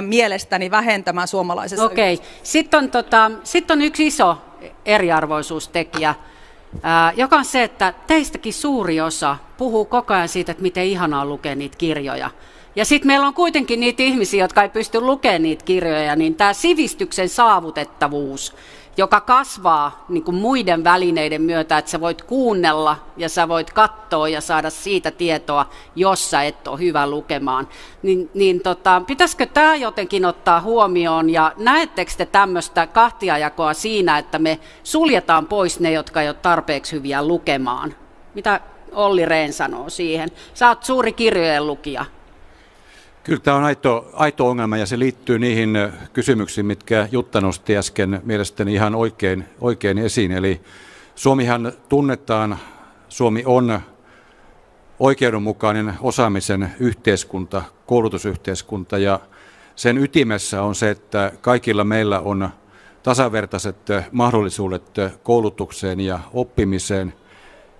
mielestäni vähentämään suomalaisessa yhteiskunnassa. Sitten on yksi iso eriarvoisuustekijä, joka on se, että teistäkin suuri osa puhuu koko ajan siitä, että miten ihanaa lukea niitä kirjoja. Ja sitten meillä on kuitenkin niitä ihmisiä, jotka ei pysty lukemaan niitä kirjoja, niin tämä sivistyksen saavutettavuus, joka kasvaa niin kuin muiden välineiden myötä, että sä voit kuunnella ja sä voit katsoa ja saada siitä tietoa, jos sä et ole hyvä lukemaan. Pitäisikö tämä jotenkin ottaa huomioon ja näettekö te tämmöistä kahtiajakoa siinä, että me suljetaan pois ne, jotka ei ole tarpeeksi hyviä lukemaan? Mitä Olli Rehn sanoo siihen? Sä oot suuri kirjojen lukija. Kyllä tämä on aito ongelma ja se liittyy niihin kysymyksiin, mitkä Jutta nosti äsken mielestäni ihan oikein esiin. Eli Suomihan tunnetaan, Suomi on oikeudenmukainen osaamisen yhteiskunta, koulutusyhteiskunta ja sen ytimessä on se, että kaikilla meillä on tasavertaiset mahdollisuudet koulutukseen ja oppimiseen.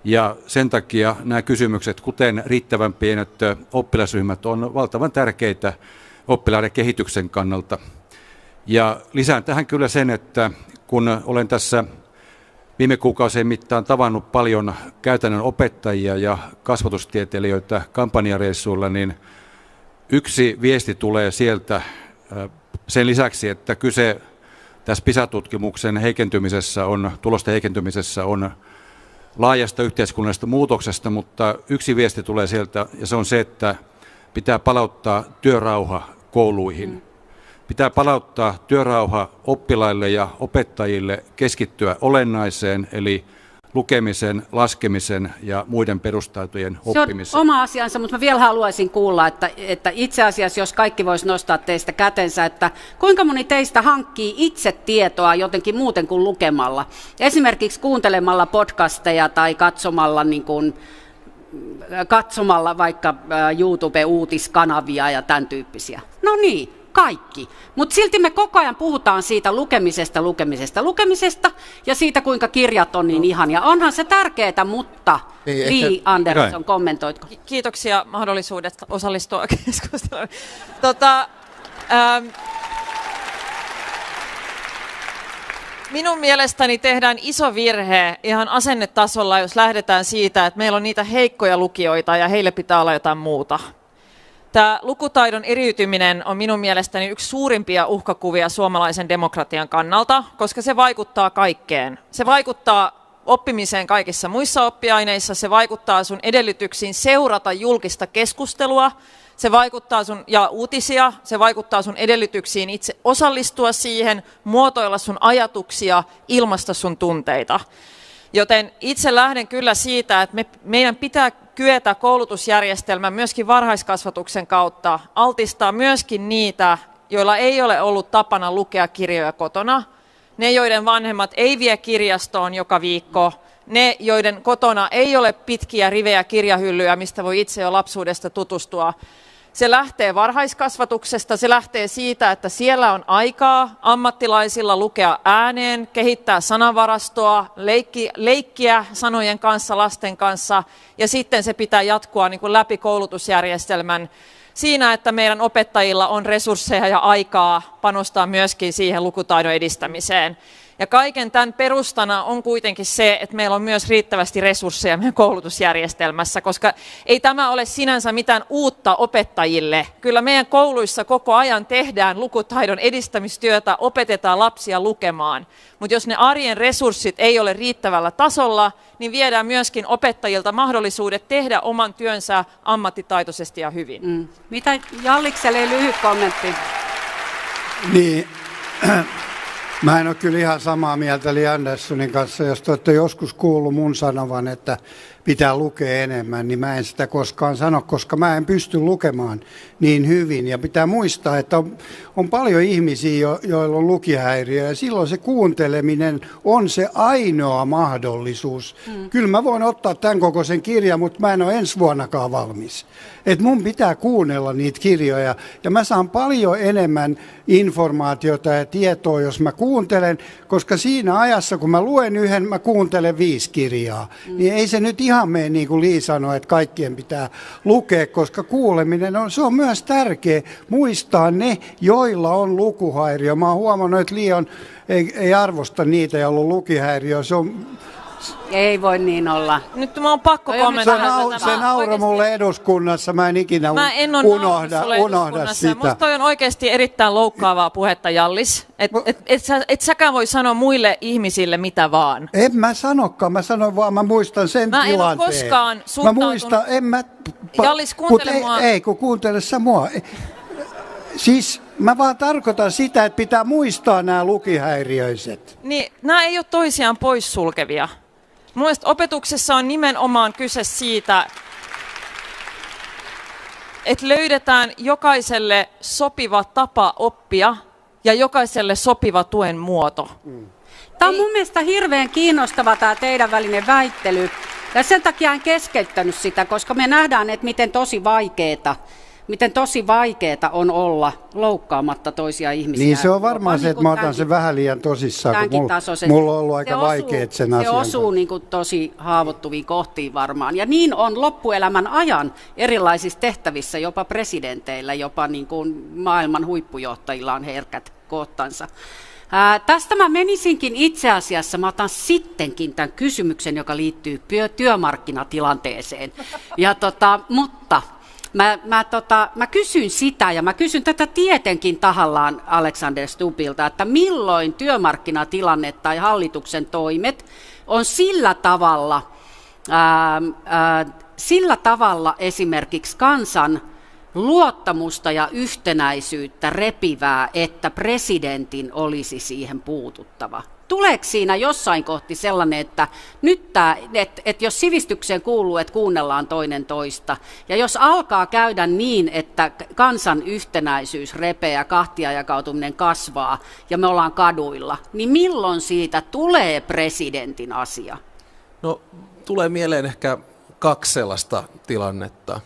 Ja sen takia nämä kysymykset, kuten riittävän pienet oppilasryhmät, on valtavan tärkeitä oppilaiden kehityksen kannalta. Ja lisään tähän kyllä sen, että kun olen tässä viime kuukausien mittaan tavannut paljon käytännön opettajia ja kasvatustieteilijöitä kampanjareissuilla, niin yksi viesti tulee sieltä sen lisäksi, että kyse tässä PISA-tutkimuksen tulosten heikentymisessä on laajasta yhteiskunnallisesta muutoksesta, mutta yksi viesti tulee sieltä, ja se on se, että pitää palauttaa työrauha kouluihin. Pitää palauttaa työrauha oppilaille ja opettajille keskittyä olennaiseen, eli lukemisen, laskemisen ja muiden perustaitojen oppimiseen. Se on oma asiansa, mutta mä vielä haluaisin kuulla, että itse asiassa, jos kaikki vois nostaa teistä kätensä, että kuinka moni teistä hankkii itse tietoa jotenkin muuten kuin lukemalla? Esimerkiksi kuuntelemalla podcasteja tai katsomalla vaikka YouTube-uutiskanavia ja tämän tyyppisiä. No niin. Kaikki. Mutta silti me koko ajan puhutaan siitä lukemisesta ja siitä, kuinka kirjat on niin ihania. Onhan se tärkeää, mutta Li Andersson, kommentoitko? Kiitoksia mahdollisuudesta osallistua keskusteluun. Minun mielestäni tehdään iso virhe ihan asennetasolla, jos lähdetään siitä, että meillä on niitä heikkoja lukijoita ja heille pitää olla jotain muuta. Tämä lukutaidon eriytyminen on minun mielestäni yksi suurimpia uhkakuvia suomalaisen demokratian kannalta, koska se vaikuttaa kaikkeen. Se vaikuttaa oppimiseen kaikissa muissa oppiaineissa, se vaikuttaa sun edellytyksiin seurata julkista keskustelua, se vaikuttaa ja uutisia, se vaikuttaa sun edellytyksiin itse osallistua siihen, muotoilla sun ajatuksia, ilmaista sun tunteita. Joten itse lähden kyllä siitä, että meidän pitää kyetä koulutusjärjestelmän myöskin varhaiskasvatuksen kautta altistaa myöskin niitä, joilla ei ole ollut tapana lukea kirjoja kotona, ne joiden vanhemmat ei vie kirjastoon joka viikko, ne joiden kotona ei ole pitkiä rivejä kirjahyllyjä, mistä voi itse jo lapsuudesta tutustua. Se lähtee varhaiskasvatuksesta, se lähtee siitä, että siellä on aikaa ammattilaisilla lukea ääneen, kehittää sanavarastoa, leikkiä sanojen kanssa, lasten kanssa, ja sitten se pitää jatkua niin kuin läpi koulutusjärjestelmän siinä, että meidän opettajilla on resursseja ja aikaa panostaa myöskin siihen lukutaidon edistämiseen. Ja kaiken tämän perustana on kuitenkin se, että meillä on myös riittävästi resursseja meidän koulutusjärjestelmässä, koska ei tämä ole sinänsä mitään uutta opettajille. Kyllä meidän kouluissa koko ajan tehdään lukutaidon edistämistyötä, opetetaan lapsia lukemaan. Mutta jos ne arjen resurssit ei ole riittävällä tasolla, niin viedään myöskin opettajilta mahdollisuudet tehdä oman työnsä ammattitaitoisesti ja hyvin. Mitä Jallikselle lyhyt kommentti? Niin. Mä en ole kyllä ihan samaa mieltä Li Anderssonin kanssa. Jos te olette joskus kuullut mun sanovan, että pitää lukea enemmän, niin mä en sitä koskaan sano, koska mä en pysty lukemaan niin hyvin. Ja pitää muistaa, että on paljon ihmisiä, joilla on lukihäiriö, ja silloin se kuunteleminen on se ainoa mahdollisuus. Kyllä mä voin ottaa tämän kokoisen kirjan, mutta mä en ole ensi vuonnakaan valmis. Et mun pitää kuunnella niitä kirjoja, ja mä saan paljon enemmän informaatiota ja tietoa, jos mä kuuntelen, koska siinä ajassa, kun mä luen yhden, mä kuuntelen 5 kirjaa. Niin ei se nyt ihan mene niin kuin Li sanoi, että kaikkien pitää lukea, koska kuuleminen on myös tärkeä muistaa ne, joilla on lukuhäiriö. Mä oon huomannut, että Li ei arvosta niitä, joilla on lukihäiriö. Ei voi niin olla. Nyt mä oon pakko kommentoida. Se naura mulle eduskunnassa, mä en ikinä unohda sitä. Musta toi on oikeasti erittäin loukkaavaa puhetta, Jallis. Et säkään voi sanoa muille ihmisille mitä vaan. En mä sanokaan, mä sanoin vaan, mä muistan sen tilanteen. Mä en ole koskaan suhtautunut. Jallis, kuuntele mua. Ei, kun kuuntele sä mua. Siis mä vaan tarkoitan sitä, että pitää muistaa nämä lukihäiriöiset. Niin, nämä ei ole toisiaan poissulkevia. Mun mielestä opetuksessa on nimenomaan kyse siitä, että löydetään jokaiselle sopiva tapa oppia ja jokaiselle sopiva tuen muoto. Tämä on mun mielestä hirveän kiinnostava tämä teidän välinen väittely. Ja sen takia en keskeyttänyt sitä, koska me nähdään, että miten tosi vaikeaa on olla loukkaamatta toisia ihmisiä. Niin se on varmaan se, että mä otan sen vähän liian tosissaan, kun mulla on ollut aika vaikeat sen asian. Se osuu niin kuin tosi haavoittuviin kohtiin varmaan. Ja niin on loppuelämän ajan erilaisissa tehtävissä, jopa presidenteillä, jopa niin kuin maailman huippujohtajilla on herkät kohtansa. Tästä mä menisinkin itse asiassa, mä otan sittenkin tämän kysymyksen, joka liittyy työmarkkinatilanteeseen. Mutta Mä kysyn sitä, ja mä kysyn tätä tietenkin tahallaan Alexander Stubbilta, että milloin työmarkkinatilanne tai hallituksen toimet on sillä tavalla esimerkiksi kansan luottamusta ja yhtenäisyyttä repivää, että presidentin olisi siihen puututtava. Tuleeko siinä jossain kohti sellainen, että nyt että jos sivistykseen kuuluu, että kuunnellaan toinen toista, ja jos alkaa käydä niin, että kansan yhtenäisyys repeää, kahtiajakautuminen kasvaa, ja me ollaan kaduilla, niin milloin siitä tulee presidentin asia? No, tulee mieleen ehkä 2 sellaista tilannetta,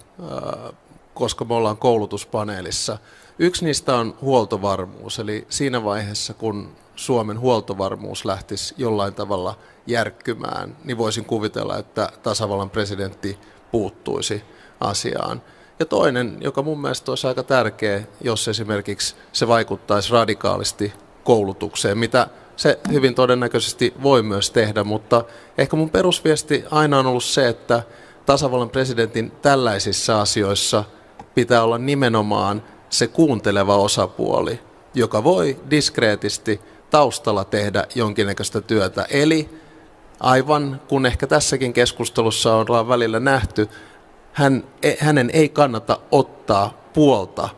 koska me ollaan koulutuspaneelissa. Yksi niistä on huoltovarmuus, eli siinä vaiheessa, kun Suomen huoltovarmuus lähtisi jollain tavalla järkkymään, niin voisin kuvitella, että tasavallan presidentti puuttuisi asiaan. Ja toinen, joka mun mielestä olisi aika tärkeä, jos esimerkiksi se vaikuttaisi radikaalisti koulutukseen, mitä se hyvin todennäköisesti voi myös tehdä, mutta ehkä mun perusviesti aina on ollut se, että tasavallan presidentin tällaisissa asioissa pitää olla nimenomaan se kuunteleva osapuoli, joka voi diskreetisti taustalla tehdä jonkinnäköistä työtä. Eli aivan kun ehkä tässäkin keskustelussa ollaan välillä nähty, hänen ei kannata ottaa puolta,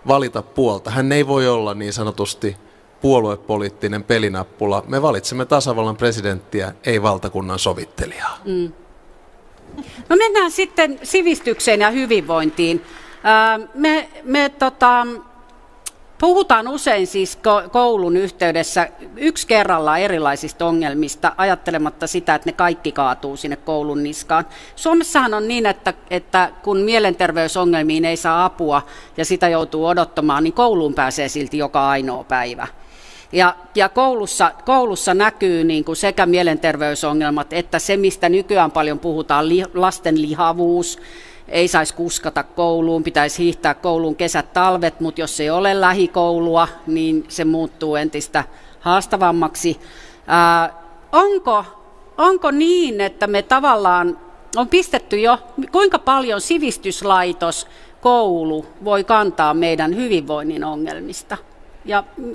valita puolta. Hän ei voi olla niin sanotusti puoluepoliittinen pelinappula. Me valitsemme tasavallan presidenttiä, ei valtakunnan sovittelijaa. No mennään sitten sivistykseen ja hyvinvointiin. Puhutaan usein siis koulun yhteydessä yksi kerrallaan erilaisista ongelmista, ajattelematta sitä, että ne kaikki kaatuu sinne koulun niskaan. Suomessahan on niin, että kun mielenterveysongelmiin ei saa apua ja sitä joutuu odottamaan, niin kouluun pääsee silti joka ainoa päivä. Ja koulussa näkyy niin kuin sekä mielenterveysongelmat että se, mistä nykyään paljon puhutaan, lasten lihavuus. Ei saisi kuskata kouluun, pitäisi hiihtää kouluun kesät, talvet, mutta jos ei ole lähikoulua, niin se muuttuu entistä haastavammaksi. Onko niin, että me tavallaan on pistetty jo, kuinka paljon sivistyslaitos, koulu voi kantaa meidän hyvinvoinnin ongelmista?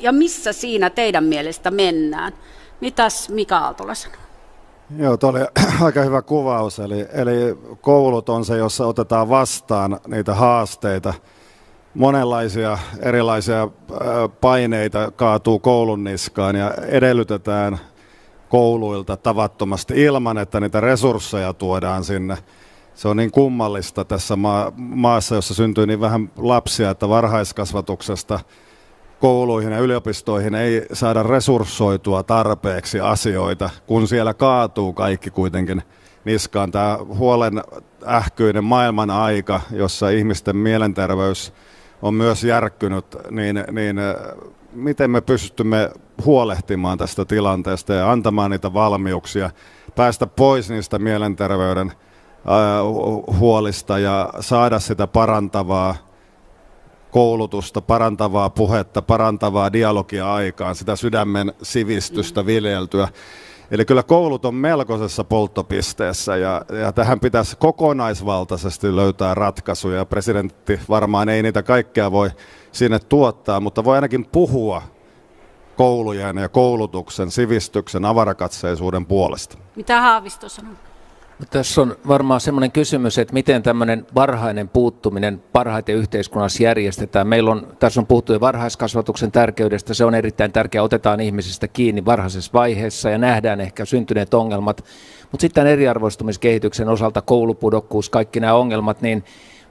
Ja missä siinä teidän mielestä mennään? Mitäs Mika Aaltola sanoo? Joo, tuo oli aika hyvä kuvaus. Eli koulut on se, jossa otetaan vastaan niitä haasteita. Monenlaisia erilaisia paineita kaatuu koulun niskaan ja edellytetään kouluilta tavattomasti ilman, että niitä resursseja tuodaan sinne. Se on niin kummallista tässä maassa, jossa syntyy niin vähän lapsia, että varhaiskasvatuksesta kouluihin ja yliopistoihin ei saada resurssoitua tarpeeksi asioita, kun siellä kaatuu kaikki kuitenkin niskaan. Tämä huolen ähkyinen maailman aika, jossa ihmisten mielenterveys on myös järkkynyt, niin miten me pystymme huolehtimaan tästä tilanteesta ja antamaan niitä valmiuksia, päästä pois niistä mielenterveyden huolista ja saada sitä parantavaa koulutusta, parantavaa puhetta, parantavaa dialogia aikaan, sitä sydämen sivistystä viljeltyä. Eli kyllä koulut on melkoisessa polttopisteessä ja tähän pitäisi kokonaisvaltaisesti löytää ratkaisuja. Presidentti varmaan ei niitä kaikkea voi sinne tuottaa, mutta voi ainakin puhua koulujen ja koulutuksen, sivistyksen, avarakatseisuuden puolesta. Mitä Haavisto sanoo? No, tässä on varmaan semmoinen kysymys, että miten tämmöinen varhainen puuttuminen parhaiten yhteiskunnassa järjestetään. Tässä on puhuttu jo varhaiskasvatuksen tärkeydestä, se on erittäin tärkeää, otetaan ihmisistä kiinni varhaisessa vaiheessa ja nähdään ehkä syntyneet ongelmat. Mutta sitten eriarvoistumiskehityksen osalta koulupudokkuus, kaikki nämä ongelmat, niin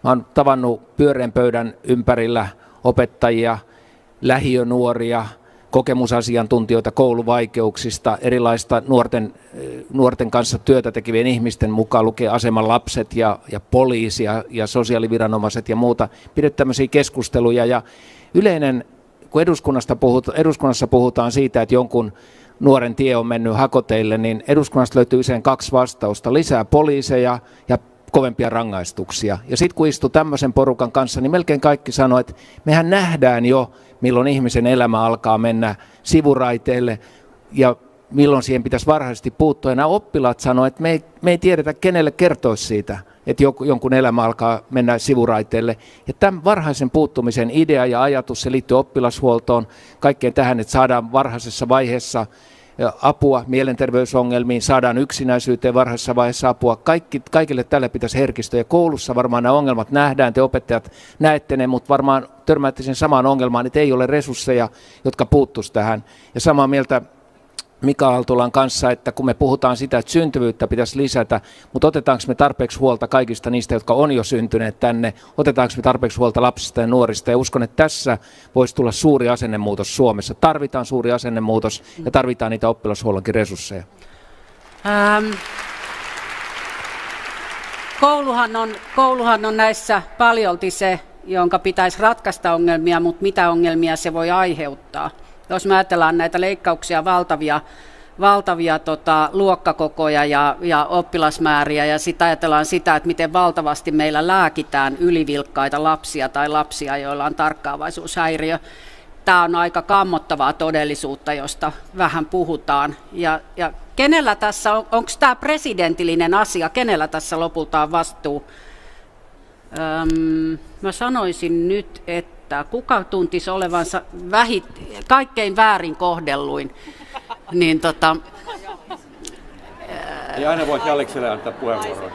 mä oon tavannut pyöreän pöydän ympärillä opettajia, lähiönuoria, kokemusasiantuntijoita kouluvaikeuksista, erilaista nuorten kanssa työtä tekevien ihmisten mukaan lukee aseman lapset ja poliisi ja sosiaaliviranomaiset ja muuta. Pidetään tämmöisiä keskusteluja ja yleinen, kun eduskunnassa puhutaan siitä, että jonkun nuoren tie on mennyt hakoteille, niin eduskunnasta löytyy usein 2 vastausta. Lisää poliiseja ja kovempia rangaistuksia. Ja sitten kun istuu tämmöisen porukan kanssa, niin melkein kaikki sanoo, että mehän nähdään jo, milloin ihmisen elämä alkaa mennä sivuraiteelle. Ja milloin siihen pitäisi varhaisesti puuttua. Ja nämä oppilaat sanoivat, että me ei tiedetä, kenelle kertoisi siitä, että jonkun elämä alkaa mennä sivuraiteelle. Ja tämän varhaisen puuttumisen idea ja ajatus, se liittyy oppilashuoltoon, kaikkeen tähän, että saadaan varhaisessa vaiheessa apua mielenterveysongelmiin, saadaan yksinäisyyteen varhaisessa vaiheessa apua. Kaikille tälle pitäisi herkistöä. Ja koulussa varmaan nämä ongelmat nähdään, te opettajat näette ne, mutta varmaan törmäätte sen samaan ongelmaan, että ei ole resursseja, jotka puuttuisi tähän. Ja samaa mieltä Mika Aaltolan kanssa, että kun me puhutaan sitä, että syntyvyyttä pitäisi lisätä, mutta otetaanko me tarpeeksi huolta kaikista niistä, jotka on jo syntyneet tänne, otetaanko me tarpeeksi huolta lapsista ja nuorista, ja uskon, että tässä voisi tulla suuri asennemuutos Suomessa. Tarvitaan suuri asennemuutos ja tarvitaan niitä oppilashuollonkin resursseja. Kouluhan on näissä paljolti se, jonka pitäisi ratkaista ongelmia, mutta mitä ongelmia se voi aiheuttaa. Jos me ajatellaan näitä leikkauksia, valtavia luokkakokoja ja oppilasmääriä, ja sitten ajatellaan sitä, että miten valtavasti meillä lääkitään ylivilkkaita lapsia tai lapsia, joilla on tarkkaavaisuushäiriö. Tämä on aika kammottavaa todellisuutta, josta vähän puhutaan. Ja kenellä tässä onko tämä presidentillinen asia, kenellä tässä lopulta on vastuu? Mä sanoisin nyt, että kuka tuntisi olevansa kaikkein väärin kohdelluin, niin Ei aina voi Alekselle antaa puheenvuoroa.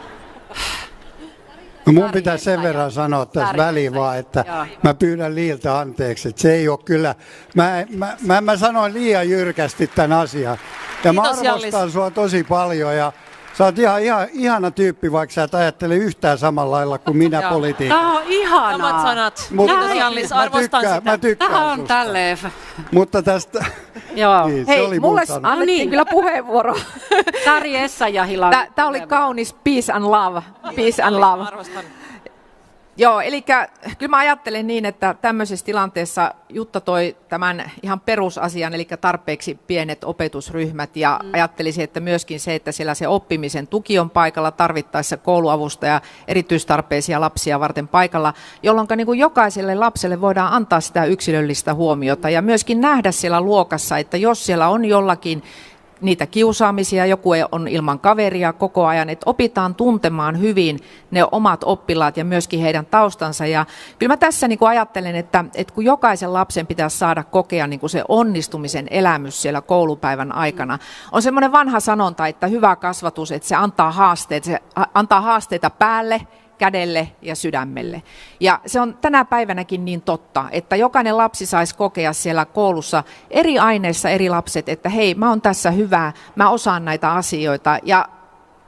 No mun pitää sen verran sanoa tässä väliin vaan, että mä pyydän Liiltä anteeksi, että se ei ole kyllä, mä sanoin liian jyrkästi tämän asian. Ja mä arvostan sua tosi paljon ja sä oot ihan ihana tyyppi, vaikka sä et ajattele yhtään samalla lailla kuin minä politiikassa. Tämä on ihanaa. Samat sanat. Kiitos Jallis, arvostan sitä. Mä tykkään Tämä on susta. tälleen. Mutta tästä... Joo. Niin, Hei, mulle annettiin kyllä puheenvuoro. Sari Essayahilla. Tämä oli kaunis peace and love. Peace and love. Arvostan. Joo, eli kyllä mä ajattelen niin, että tämmöisessä tilanteessa Jutta toi tämän ihan perusasian, eli tarpeeksi pienet opetusryhmät, ja ajattelisin, että myöskin se, että siellä se oppimisen tuki on paikalla, tarvittaessa kouluavustaja erityistarpeisia lapsia varten paikalla, jolloin niin kuin jokaiselle lapselle voidaan antaa sitä yksilöllistä huomiota ja myöskin nähdä siellä luokassa, että jos siellä on jollakin niitä kiusaamisia, joku on ilman kaveria koko ajan, että opitaan tuntemaan hyvin ne omat oppilaat ja myöskin heidän taustansa. Ja kyllä mä tässä niin kuin ajattelen, että kun jokaisen lapsen pitäisi saada kokea niin kuin se onnistumisen elämys siellä koulupäivän aikana. On semmoinen vanha sanonta, että hyvä kasvatus, että se antaa haasteita päälle, kädelle ja sydämelle. Ja se on tänä päivänäkin niin totta, että jokainen lapsi saisi kokea siellä koulussa eri aineissa eri lapset, että hei, mä oon tässä hyvä, mä osaan näitä asioita. Ja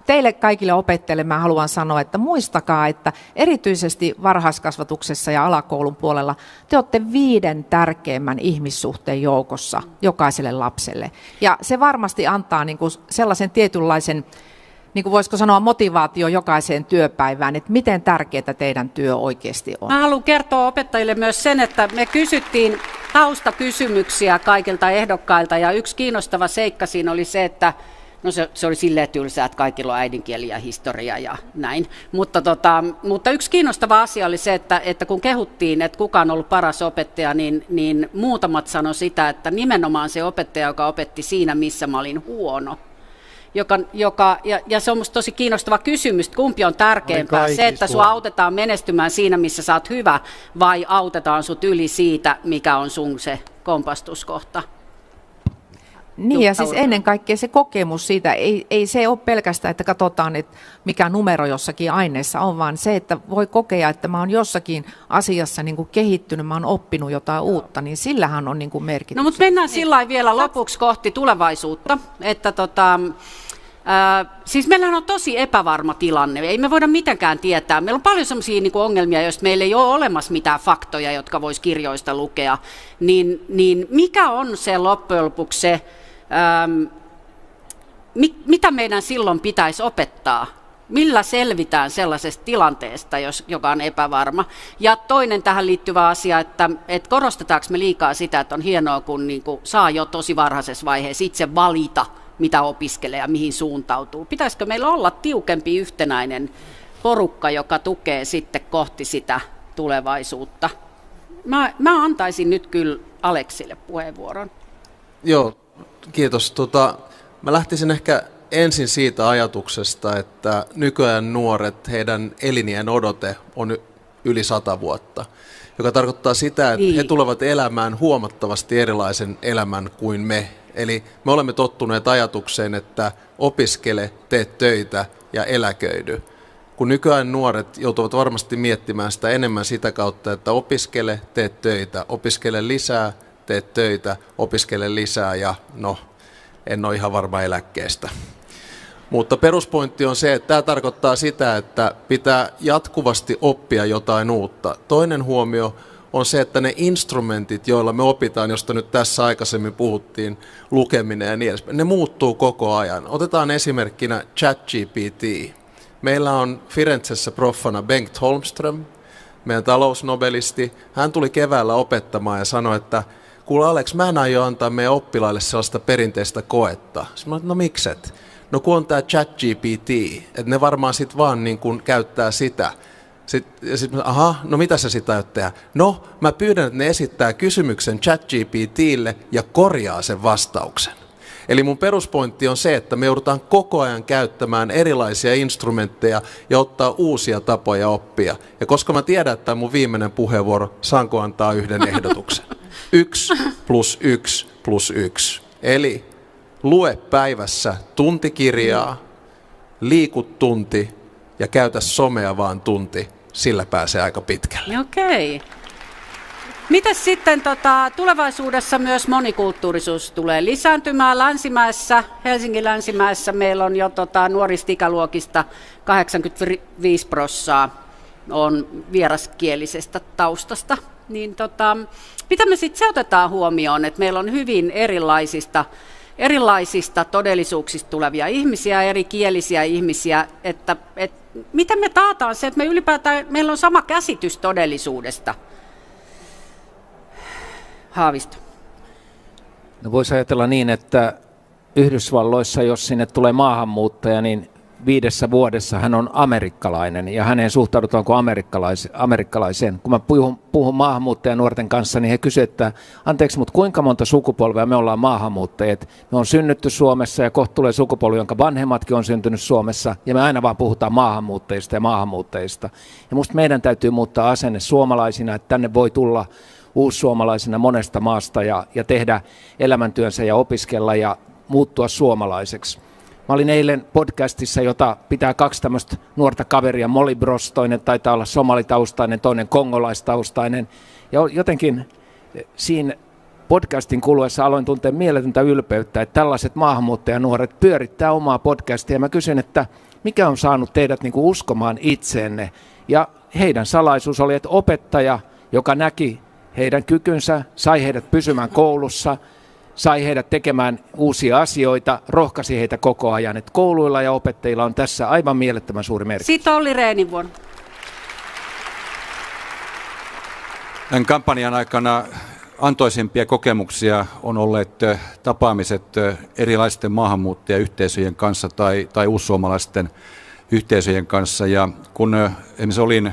teille kaikille opettajille mä haluan sanoa, että muistakaa, että erityisesti varhaiskasvatuksessa ja alakoulun puolella te olette 5 tärkeimmän ihmissuhteen joukossa jokaiselle lapselle. Ja se varmasti antaa niin kuin sellaisen tietynlaisen, niin kuin voisiko sanoa, motivaatio jokaiseen työpäivään, että miten tärkeää teidän työ oikeasti on. Mä haluan kertoa opettajille myös sen, että me kysyttiin taustakysymyksiä kaikilta ehdokkailta, ja yksi kiinnostava seikka siinä oli se, että no se oli silleen tylsää, että kaikilla on äidinkieli ja historia ja näin. Mutta yksi kiinnostava asia oli se, että kun kehuttiin, että kuka on ollut paras opettaja, niin muutamat sanoi sitä, että nimenomaan se opettaja, joka opetti siinä, missä mä olin huono. Ja se on musta tosi kiinnostava kysymys, että kumpi on tärkeämpää, se, että sua autetaan menestymään siinä, missä sä oot hyvä, vai autetaan sut yli siitä, mikä on sun se kompastuskohta. Niin, ja siis ennen kaikkea se kokemus siitä, ei se ole pelkästään, että katsotaan, että mikä numero jossakin aineessa on, vaan se, että voi kokea, että mä oon jossakin asiassa niin kuin kehittynyt, mä oon oppinut jotain uutta, niin sillähän on niin kuin merkitys. No, mutta mennään sillä lailla vielä lopuksi kohti tulevaisuutta, että siis meillähän on tosi epävarma tilanne, ei me voida mitenkään tietää. Meillä on paljon sellaisia niin kuin ongelmia, joista meillä ei ole olemassa mitään faktoja, jotka vois kirjoista lukea, niin mikä on se loppujen lopuksi se, mitä meidän silloin pitäisi opettaa? Millä selvitään sellaisesta tilanteesta, joka on epävarma? Ja toinen tähän liittyvä asia, että korostetaanko me liikaa sitä, että on hienoa, kun niin kuin saa jo tosi varhaisessa vaiheessa itse valita, mitä opiskelee ja mihin suuntautuu. Pitäisikö meillä olla tiukempi yhtenäinen porukka, joka tukee sitten kohti sitä tulevaisuutta? Mä antaisin nyt kyllä Aleksille puheenvuoron. Joo, kiitos. Mä lähtisin ehkä ensin siitä ajatuksesta, että nykyään nuoret, heidän elinien odote on yli 100 vuotta, joka tarkoittaa sitä, että he tulevat elämään huomattavasti erilaisen elämän kuin me. Eli me olemme tottuneet ajatukseen, että opiskele, tee töitä ja eläköidy. Kun nykyään nuoret joutuvat varmasti miettimään sitä enemmän sitä kautta, että opiskele, tee töitä, opiskele lisää, tee töitä, opiskele lisää ja en ole ihan varma eläkkeestä. Mutta peruspointti on se, että tämä tarkoittaa sitä, että pitää jatkuvasti oppia jotain uutta. Toinen huomio on se, että ne instrumentit, joilla me opitaan, josta nyt tässä aikaisemmin puhuttiin, lukeminen ja niin edespäin, ne muuttuu koko ajan. Otetaan esimerkkinä ChatGPT. Meillä on Firenzessä proffana Bengt Holmström, meidän talousnobelisti. Hän tuli keväällä opettamaan ja sanoi, että kuule Alex, mä en aio antaa meidän oppilaille sellaista perinteistä koetta. Sitten mä sanoin, mikset? No kun on tämä ChatGPT, että ne varmaan sitten vaan niin kun käyttää sitä. Sitten no mitä sä sitä aiot tehdä? No, mä pyydän, että ne esittää kysymyksen ChatGPTille ja korjaa sen vastauksen. Eli mun peruspointti on se, että me joudutaan koko ajan käyttämään erilaisia instrumentteja ja ottaa uusia tapoja oppia. Ja koska mä tiedän, että tämä on mun viimeinen puheenvuoro, saanko antaa yhden ehdotuksen? 1 + 1 + 1. Eli lue päivässä tunti kirjaa, liiku tunti ja käytä somea vaan tunti. Sillä pääsee aika pitkälle. Okei. Mitäs sitten tulevaisuudessa myös monikulttuurisuus tulee lisääntymään Länsimäessä, Helsingin Länsimäessä meillä on jo nuorista ikäluokista 85% on vieraskielisestä taustasta. Niin mitä me sitten se otetaan huomioon, että meillä on hyvin erilaisista todellisuuksista tulevia ihmisiä, erikielisiä ihmisiä, että miten me taataan se, että me ylipäätään meillä on sama käsitys todellisuudesta? Haavisto. No voisi ajatella niin, että Yhdysvalloissa, jos sinne tulee maahanmuuttaja, niin 5 vuodessa hän on amerikkalainen ja häneen suhtaudutaan kuin amerikkalaiseen. Kun mä puhun maahanmuuttajanuorten kanssa, niin he kysyvät, että anteeksi, mutta kuinka monta sukupolvea me ollaan maahanmuuttajat? Me on synnytty Suomessa ja kohta tulee sukupolvi, jonka vanhemmatkin on syntynyt Suomessa ja me aina vaan puhutaan maahanmuuttajista ja maahanmuuttajista. Ja musta meidän täytyy muuttaa asenne suomalaisina, että tänne voi tulla uussuomalaisena monesta maasta ja tehdä elämäntyönsä ja opiskella ja muuttua suomalaiseksi. Mä olin eilen podcastissa, jota pitää 2 tämmöistä nuorta kaveria, Molly Bros, toinen taitaa olla somalitaustainen, toinen kongolaistaustainen. Ja jotenkin siinä podcastin kuluessa aloin tuntea mieletöntä ylpeyttä, että tällaiset maahanmuuttajanuoret pyörittää omaa podcastia. Ja mä kysyin, että mikä on saanut teidät niinku uskomaan itseenne. Ja heidän salaisuus oli, että opettaja, joka näki heidän kykynsä, sai heidät pysymään koulussa, sai heidät tekemään uusia asioita, rohkaisi heitä koko ajan. Että kouluilla ja opettajilla on tässä aivan mielettömän suuri merkitys. Sitten Olli Rehnivuon. Tämän kampanjan aikana antoisimpia kokemuksia on olleet tapaamiset erilaisten maahanmuuttajayhteisöjen kanssa tai uussuomalaisten yhteisöjen kanssa. Ja kun esimerkiksi olin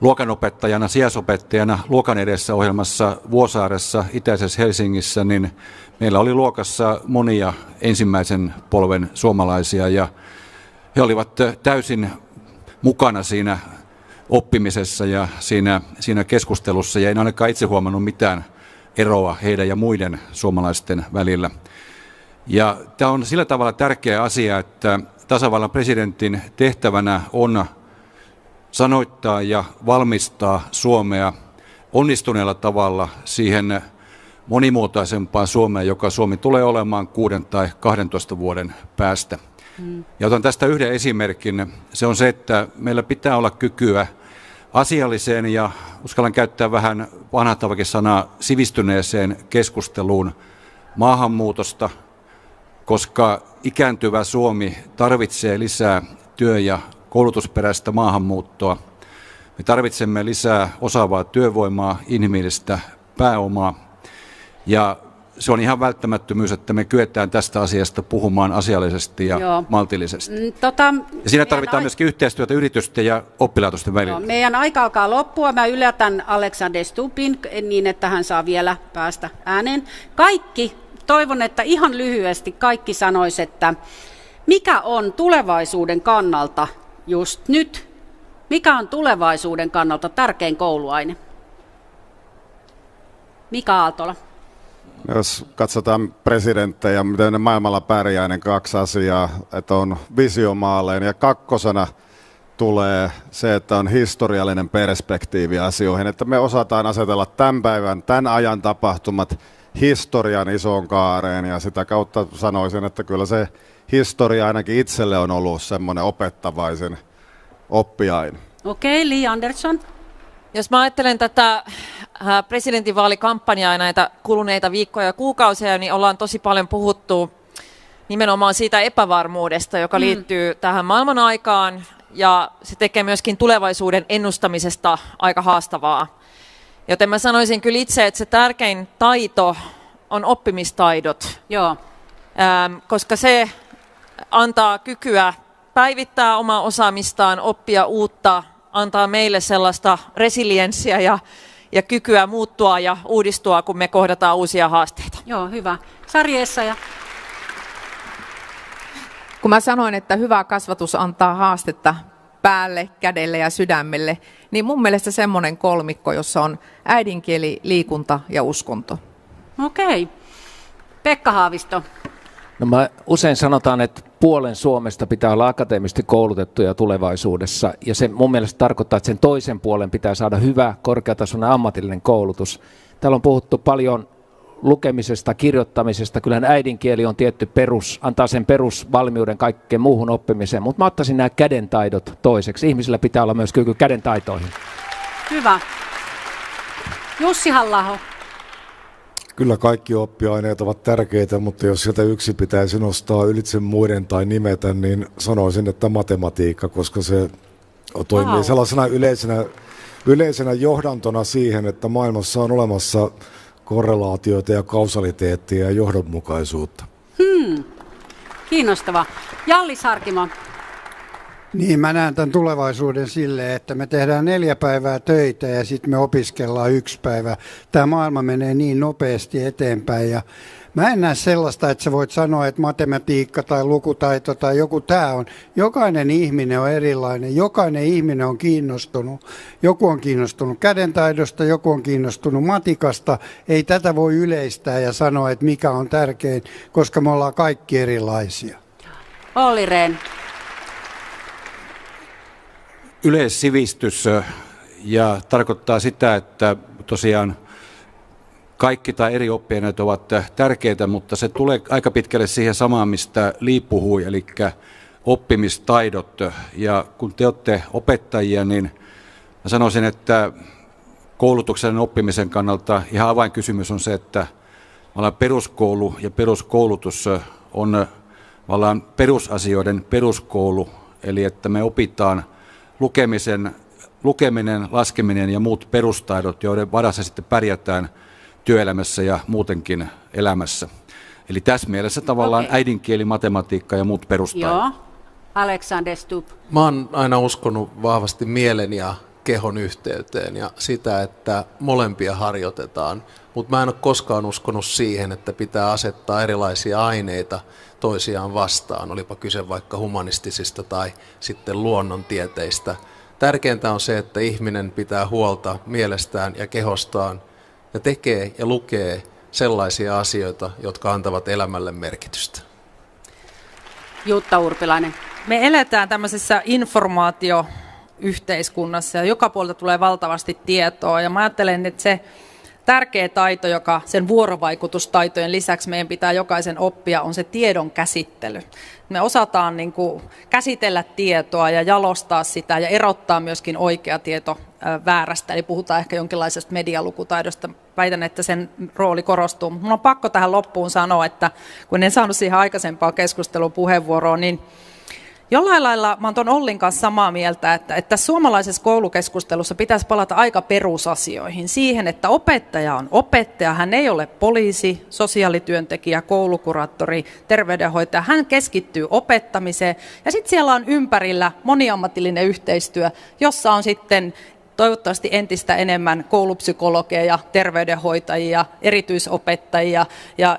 luokanopettajana, sijaisopettajana luokan edessä ohjelmassa Vuosaaressa, itäisessä Helsingissä, niin meillä oli luokassa monia ensimmäisen polven suomalaisia ja he olivat täysin mukana siinä oppimisessa ja siinä keskustelussa ja en ainakaan itse huomannut mitään eroa heidän ja muiden suomalaisten välillä. Ja tämä on sillä tavalla tärkeä asia, että tasavallan presidentin tehtävänä on sanoittaa ja valmistaa Suomea onnistuneella tavalla siihen monimuotoisempaan Suomeen, joka Suomi tulee olemaan 6 tai 12 vuoden päästä. Ja otan tästä yhden esimerkin. Se on se, että meillä pitää olla kykyä asialliseen ja uskallan käyttää vähän vanhahtavakin sanaa sivistyneeseen keskusteluun maahanmuutosta, koska ikääntyvä Suomi tarvitsee lisää työ- ja koulutusperäistä maahanmuuttoa. Me tarvitsemme lisää osaavaa työvoimaa, inhimillistä pääomaa ja se on ihan välttämättömyys, että me kyetään tästä asiasta puhumaan asiallisesti ja maltillisesti. Ja siinä tarvitaan myöskin yhteistyötä yritysten ja oppilaitosten välillä. Meidän aika alkaa loppua. Mä ylätän Alexander Stubbin niin, että hän saa vielä päästä ääneen. Kaikki toivon, että ihan lyhyesti kaikki sanois, että mikä on tulevaisuuden kannalta just nyt, mikä on tulevaisuuden kannalta tärkein kouluaine? Mika Aaltola. Jos katsotaan presidenttejä, miten ne maailmalla pärjää, niin 2 asiaa, että on visiomaalleen ja 2. tulee se, että on historiallinen perspektiivi asioihin, että me osataan asetella tämän päivän, tämän ajan tapahtumat historian isoon kaareen ja sitä kautta sanoisin, että kyllä se historia ainakin itselle on ollut semmoinen opettavaisen oppiaine. Okei, Li Andersson. Jos mä ajattelen tätä presidentinvaalikampanjaa ja näitä kuluneita viikkoja ja kuukausia, niin ollaan tosi paljon puhuttu nimenomaan siitä epävarmuudesta, joka liittyy tähän maailman aikaan, ja se tekee myöskin tulevaisuuden ennustamisesta aika haastavaa. Joten mä sanoisin kyllä itse, että se tärkein taito on oppimistaidot, Joo. Koska se antaa kykyä päivittää omaa osaamistaan, oppia uutta, antaa meille sellaista resilienssiä ja kykyä muuttua ja uudistua, kun me kohdataan uusia haasteita. Joo, hyvä. Sari Essayah. Kun mä sanoin, että hyvä kasvatus antaa haastetta päälle, kädelle ja sydämelle, niin mun mielestä semmoinen kolmikko, jossa on äidinkieli, liikunta ja uskonto. Okei. Pekka Haavisto. No usein sanotaan, että puolen Suomesta pitää olla akateemisesti koulutettuja tulevaisuudessa, ja se mun mielestä tarkoittaa, että sen toisen puolen pitää saada hyvä, korkeatasoinen ammatillinen koulutus. Täällä on puhuttu paljon lukemisesta, kirjoittamisesta. Kyllähän äidinkieli on tietty antaa sen perusvalmiuden kaikkeen muuhun oppimiseen, mutta mä ottaisin nämä kädentaidot toiseksi. Ihmisillä pitää olla myös kyky kädentaitoihin. Hyvä. Jussi Halla-aho. Kyllä kaikki oppiaineet ovat tärkeitä, mutta jos sieltä yksi pitäisi nostaa ylitse muiden tai nimetä, niin sanoisin, että matematiikka, koska se toimii sellaisena yleisenä johdantona siihen, että maailmassa on olemassa korrelaatioita ja kausaliteettia ja johdonmukaisuutta. Kiinnostava. Jalli Sarkimo. Niin, mä näen tämän tulevaisuuden silleen, että me tehdään 4 päivää töitä ja sitten me opiskellaan 1 päivä. Tämä maailma menee niin nopeasti eteenpäin ja mä en näe sellaista, että sä voit sanoa, että matematiikka tai lukutaito tai joku tämä on. Jokainen ihminen on erilainen, jokainen ihminen on kiinnostunut. Joku on kiinnostunut kädentaidosta, joku on kiinnostunut matikasta. Ei tätä voi yleistää ja sanoa, että mikä on tärkein, koska me ollaan kaikki erilaisia. Olli Rehn. Yleissivistys ja tarkoittaa sitä, että tosiaan kaikki tai eri oppiaineet ovat tärkeitä, mutta se tulee aika pitkälle siihen samaan, mistä Li puhui, eli oppimistaidot. Ja kun te olette opettajia, niin mä sanoisin, että koulutuksen oppimisen kannalta ihan avainkysymys on se, että peruskoulu ja peruskoulutus on perusasioiden peruskoulu, eli että me opitaan lukeminen, laskeminen ja muut perustaidot, joiden varassa sitten pärjätään työelämässä ja muutenkin elämässä. Eli tässä mielessä tavallaan äidinkieli, matematiikka ja muut perustaidot. Joo. Alexander Stubb. Mä oon aina uskonut vahvasti mielen ja kehon yhteyteen ja sitä, että molempia harjoitetaan, mutta mä en ole koskaan uskonut siihen, että pitää asettaa erilaisia aineita toisiaan vastaan, olipa kyse vaikka humanistisista tai sitten luonnontieteistä. Tärkeintä on se, että ihminen pitää huolta mielestään ja kehostaan ja tekee ja lukee sellaisia asioita, jotka antavat elämälle merkitystä. Jutta Urpilainen. Me eletään tämmöisessä informaatioyhteiskunnassa ja joka puolelta tulee valtavasti tietoa ja mä ajattelen, että se tärkeä taito, joka sen vuorovaikutustaitojen lisäksi meidän pitää jokaisen oppia, on se tiedon käsittely. Me osataan niin kuin käsitellä tietoa ja jalostaa sitä ja erottaa myöskin oikea tieto väärästä. Eli puhutaan ehkä jonkinlaisesta medialukutaidosta. Väitän, että sen rooli korostuu. Mun on pakko tähän loppuun sanoa, että kun en saanut siihen aikaisempaa keskustelun puheenvuoroon, niin jollain lailla mä oon ton Ollin kanssa samaa mieltä, että suomalaisessa koulukeskustelussa pitäisi palata aika perusasioihin. Siihen, että opettaja on opettaja, hän ei ole poliisi, sosiaalityöntekijä, koulukuraattori, terveydenhoitaja. Hän keskittyy opettamiseen ja sitten siellä on ympärillä moniammatillinen yhteistyö, jossa on sitten toivottavasti entistä enemmän koulupsykologeja, terveydenhoitajia, erityisopettajia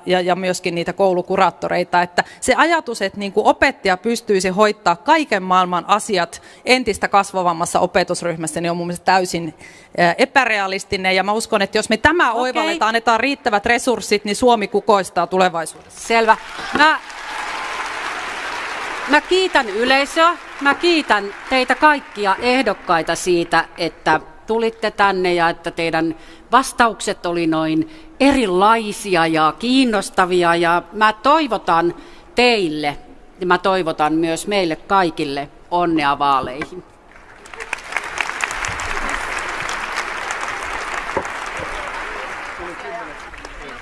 ja myöskin niitä koulukuraattoreita. Että se ajatus, että niin kuin opettaja pystyisi hoitaa kaiken maailman asiat entistä kasvavammassa opetusryhmässä, niin on mun mielestä täysin epärealistinen. Ja mä uskon, että jos me tämä oivalletaan, annetaan riittävät resurssit, niin Suomi kukoistaa tulevaisuudessa. Selvä. Mä kiitän yleisöä, mä kiitän teitä kaikkia ehdokkaita siitä, että tulitte tänne ja että teidän vastaukset oli noin erilaisia ja kiinnostavia. Ja mä toivotan teille ja mä toivotan myös meille kaikille onnea vaaleihin.